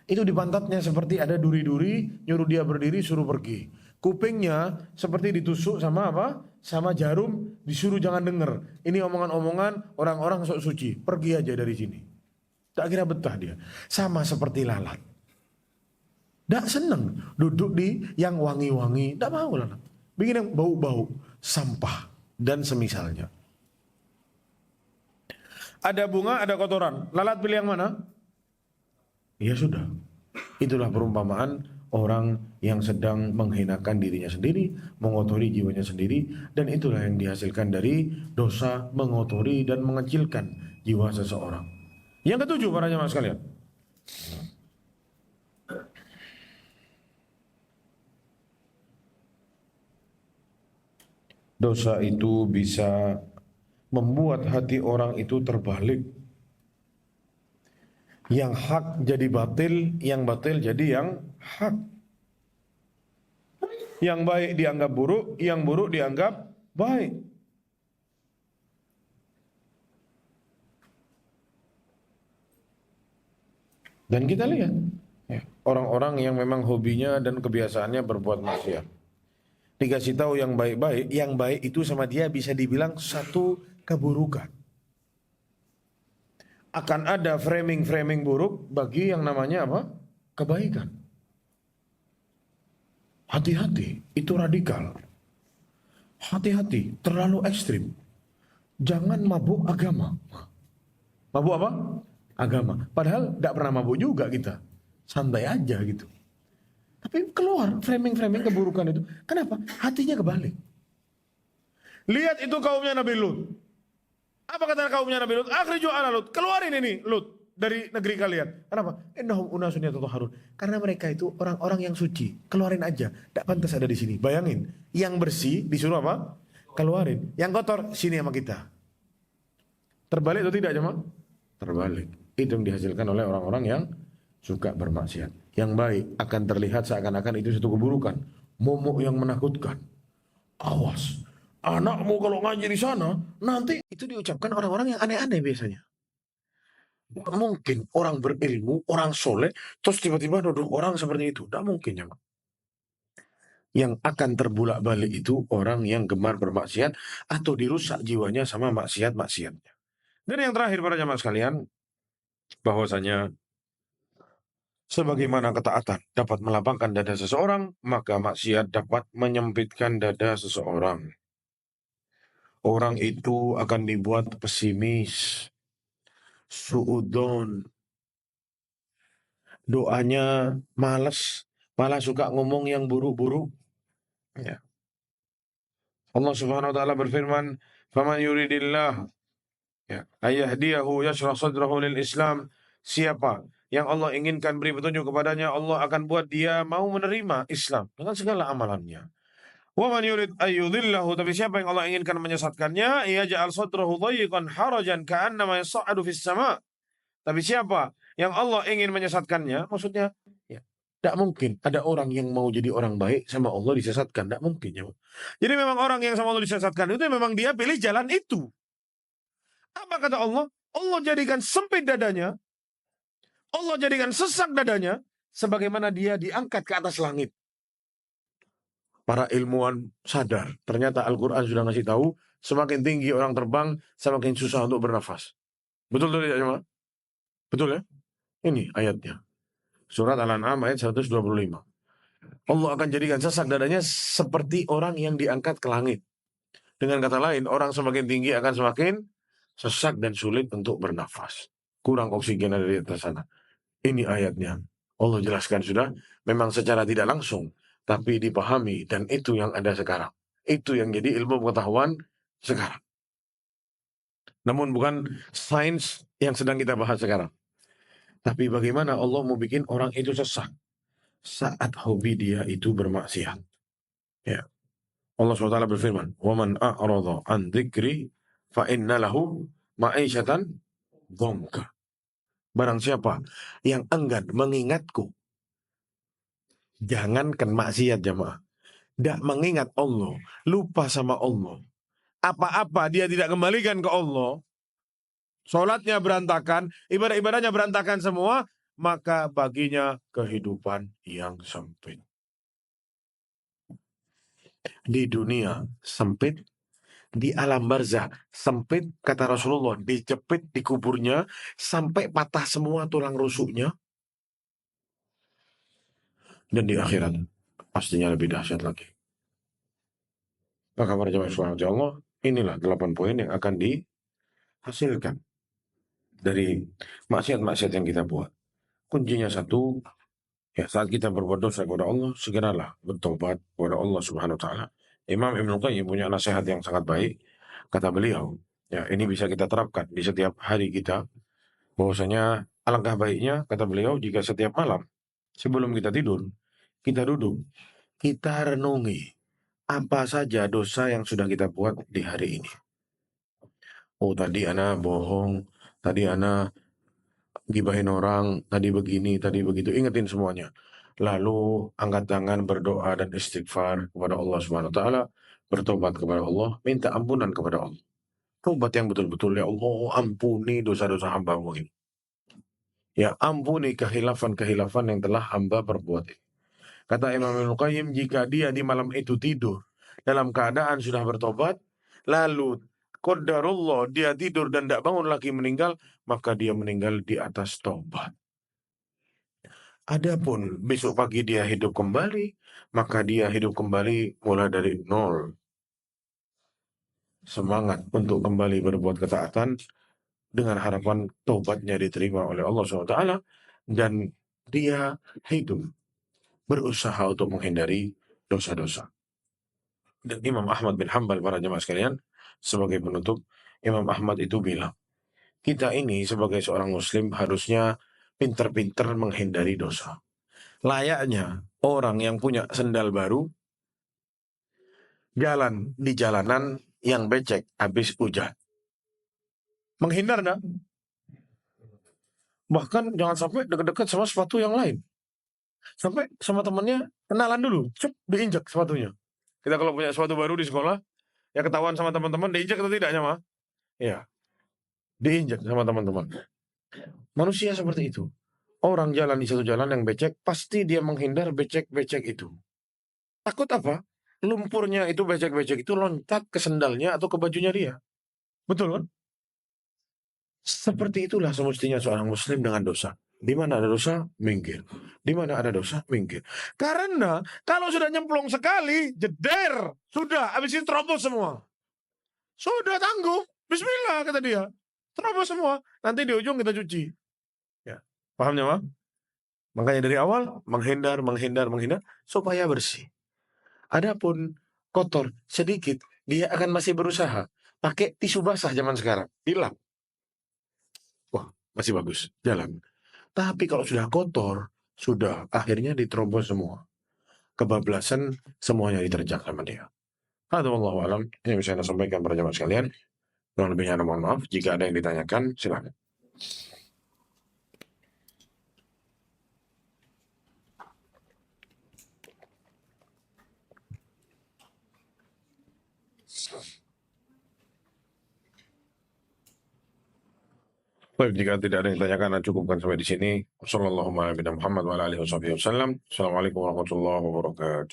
Itu di pantatnya seperti ada duri-duri, nyuruh dia berdiri, suruh pergi. Kupingnya seperti ditusuk sama apa? Sama jarum, disuruh jangan denger. Ini omongan-omongan orang-orang sok suci. Pergi aja dari sini. Tak kira betah dia. Sama seperti lalat. Tak seneng duduk di yang wangi-wangi. Tak mau lalat. Bikin yang bau-bau, sampah, dan semisalnya. Ada bunga, ada kotoran. Lalat pilih yang mana? Ya sudah. Itulah perumpamaan orang yang sedang menghinakan dirinya sendiri, mengotori jiwanya sendiri, dan itulah yang dihasilkan dari dosa mengotori dan mengecilkan jiwa seseorang. Yang ketujuh, para jemaah sekalian. Dosa itu bisa membuat hati orang itu terbalik. Yang hak jadi batil, yang batil jadi yang hak. Yang baik dianggap buruk, yang buruk dianggap baik. Dan kita lihat orang-orang yang memang hobinya dan kebiasaannya berbuat maksiat. Dikasih tahu yang baik-baik, yang baik itu sama dia bisa dibilang satu keburukan. Akan ada framing-framing buruk bagi yang namanya apa? Kebaikan. Hati-hati, itu radikal. Hati-hati, terlalu ekstrim. Jangan mabuk agama. Mabuk apa? Agama. Padahal tidak pernah mabuk juga kita. Santai aja gitu. Tapi keluar framing-framing keburukan itu. Kenapa? Hatinya kebalik. Lihat itu kaumnya Nabi Lut. Apa kata kaumnya Nabi Lut? Akhriju ala Lut. Keluarin ini Lut dari negeri kalian. Kenapa? Innahum unasun yatahharun. Karena mereka itu orang-orang yang suci. Keluarin aja. Tidak pantas ada di sini. Bayangin, yang bersih disuruh apa? Keluarin. Yang kotor sini sama kita. Terbalik atau tidak, jemaah? Terbalik. Itu yang dihasilkan oleh orang-orang yang suka bermaksiat. Yang baik akan terlihat seakan-akan itu satu keburukan. Momok yang menakutkan. Awas. Anakmu kalau ngaji di sana, nanti itu diucapkan orang-orang yang aneh-aneh biasanya. Tidak mungkin orang berilmu, orang soleh, terus tiba-tiba nuduh orang seperti itu. Tidak mungkin ya. Yang akan terbulak-balik itu orang yang gemar bermaksiat atau dirusak jiwanya sama maksiat-maksiatnya. Dan yang terakhir para jamaah sekalian, bahwasanya sebagaimana ketaatan dapat melapangkan dada seseorang, maka maksiat dapat menyempitkan dada seseorang. Orang itu akan dibuat pesimis, suudon, doanya malas, malah suka ngomong yang buruk-buruk. Ya. Allah Subhanahu wa taala berfirman, "Faman yuridillah ayyahdiyahu yashrah sadrahu lil Islam." Siapa yang Allah inginkan beri petunjuk kepadanya, Allah akan buat dia mau menerima Islam dengan segala amalannya. Wa man yurid ayyudhillahu, tapi siapa yang Allah inginkan menyesatkannya, yaj'al sadrahu dhayiqan harajan ka'annama yas'adu fis sama'. Tapi siapa yang Allah ingin menyesatkannya, maksudnya ya, tidak mungkin ada orang yang mau jadi orang baik sama Allah disesatkan, tidak mungkin ya. Jadi memang orang yang sama Allah disesatkan itu memang dia pilih jalan itu. Apa kata Allah? Allah jadikan sempit dadanya, Allah jadikan sesak dadanya, sebagaimana dia diangkat ke atas langit. Para ilmuwan sadar, ternyata Al-Quran sudah ngasih tahu, semakin tinggi orang terbang, semakin susah untuk bernafas. Betul tidak ya? Betul ya? Ini ayatnya. Surat Al-An'am ayat 125. Allah akan jadikan sesak dadanya seperti orang yang diangkat ke langit. Dengan kata lain, orang semakin tinggi akan semakin sesak dan sulit untuk bernafas. Kurang oksigen ada di atas sana. Ini ayatnya. Allah jelaskan sudah, memang secara tidak langsung, tapi dipahami, dan itu yang ada sekarang. Itu yang jadi ilmu pengetahuan sekarang. Namun bukan sains yang sedang kita bahas sekarang. Tapi bagaimana Allah mau bikin orang itu sesak saat hobi dia itu bermaksiat. Ya. Allah SWT berfirman, "Waman a'rada an dzikri fa inna lahu ma'isyatan dzonka." Barang siapa yang enggan mengingatku, jangankan maksiat jamaah, tidak mengingat Allah, lupa sama Allah, apa-apa dia tidak kembalikan ke Allah, sholatnya berantakan, ibadah-ibadahnya berantakan semua, maka baginya kehidupan yang sempit. Di dunia sempit, di alam barzah sempit, kata Rasulullah, dijepit di kuburnya sampai patah semua tulang rusuknya, dan di akhirat pastinya lebih dahsyat lagi. Maka para jemaah subhanahu Allah, inilah 8 poin yang akan dihasilkan dari maksiat-maksiat yang kita buat. Kuncinya satu, ya saat kita berbuat dosa kepada Allah, segeralah bertobat kepada Allah Subhanahu wa taala. Imam Ibnu Qayyim punya nasihat yang sangat baik. Kata beliau, ya ini bisa kita terapkan di setiap hari kita, bahwasanya alangkah baiknya, kata beliau, jika setiap malam sebelum kita tidur, kita duduk, kita renungi apa saja dosa yang sudah kita buat di hari ini. Oh, tadi ana bohong, tadi ana gibahin orang, tadi begini, tadi begitu, ingetin semuanya. Lalu angkat tangan berdoa dan istighfar kepada Allah Subhanahu wa taala, bertobat kepada Allah, minta ampunan kepada Allah. Tobat yang betul-betul, ya Allah, ampuni dosa-dosa hamba-Mu ini. Ya, ampuni kehilafan-kehilafan yang telah hamba perbuat ini. Kata Imam Ibnu Qayyim, jika dia di malam itu tidur dalam keadaan sudah bertobat, lalu qadarullah dia tidur dan tidak bangun lagi meninggal, maka dia meninggal di atas tobat. Adapun besok pagi dia hidup kembali, maka dia hidup kembali mulai dari nol. Semangat untuk kembali berbuat ketaatan dengan harapan tobatnya diterima oleh Allah SWT, dan dia hidup berusaha untuk menghindari dosa-dosa. Dan Imam Ahmad bin Hanbal, para jemaah sekalian, sebagai penutup, Imam Ahmad itu bilang, kita ini sebagai seorang muslim harusnya pintar-pintar menghindari dosa. Layaknya orang yang punya sendal baru, jalan di jalanan yang becek habis hujan. Menghindar enggak? Bahkan jangan sampai dekat-dekat sama sepatu yang lain. Sampai sama temannya kenalan dulu, diinjak sepatunya. Kita kalau punya sepatu baru di sekolah, ya ketahuan sama teman-teman, diinjak atau tidaknya, mah? Ya, diinjak sama teman-teman. Manusia seperti itu. Orang jalan di satu jalan yang becek, pasti dia menghindar becek-becek itu. Takut apa? Lumpurnya itu, becek-becek itu loncat ke sendalnya atau ke bajunya dia. Betul kan? Seperti itulah semestinya seorang muslim dengan dosa. Di mana ada dosa, minggir. Di mana ada dosa, minggir. Karena kalau sudah nyemplung sekali, jeder, sudah, habis itu terobos semua. Sudah tangguh, bismillah kata dia. Terobos semua, nanti di ujung kita cuci. Ya, pahamnya, Pak? Makanya dari awal menghindar supaya bersih. Adapun kotor sedikit, dia akan masih berusaha pakai tisu basah zaman sekarang, dilap. Wah, masih bagus, jalan. Tapi kalau sudah kotor, sudah akhirnya diterobos semua. Kebablasan semuanya diterjang sama dia. Hadza wallahu alam. Ini bisa saya sampaikan para jemaah sekalian. Kurang lebihnya mohon maaf. Jika ada yang ditanyakan, silakan. Baik, jika tidak ada yang ditanyakan, cukupkan sampai di sini. Wassalamualaikum warahmatullahi wabarakatuh. Assalamualaikum warahmatullahi wabarakatuh.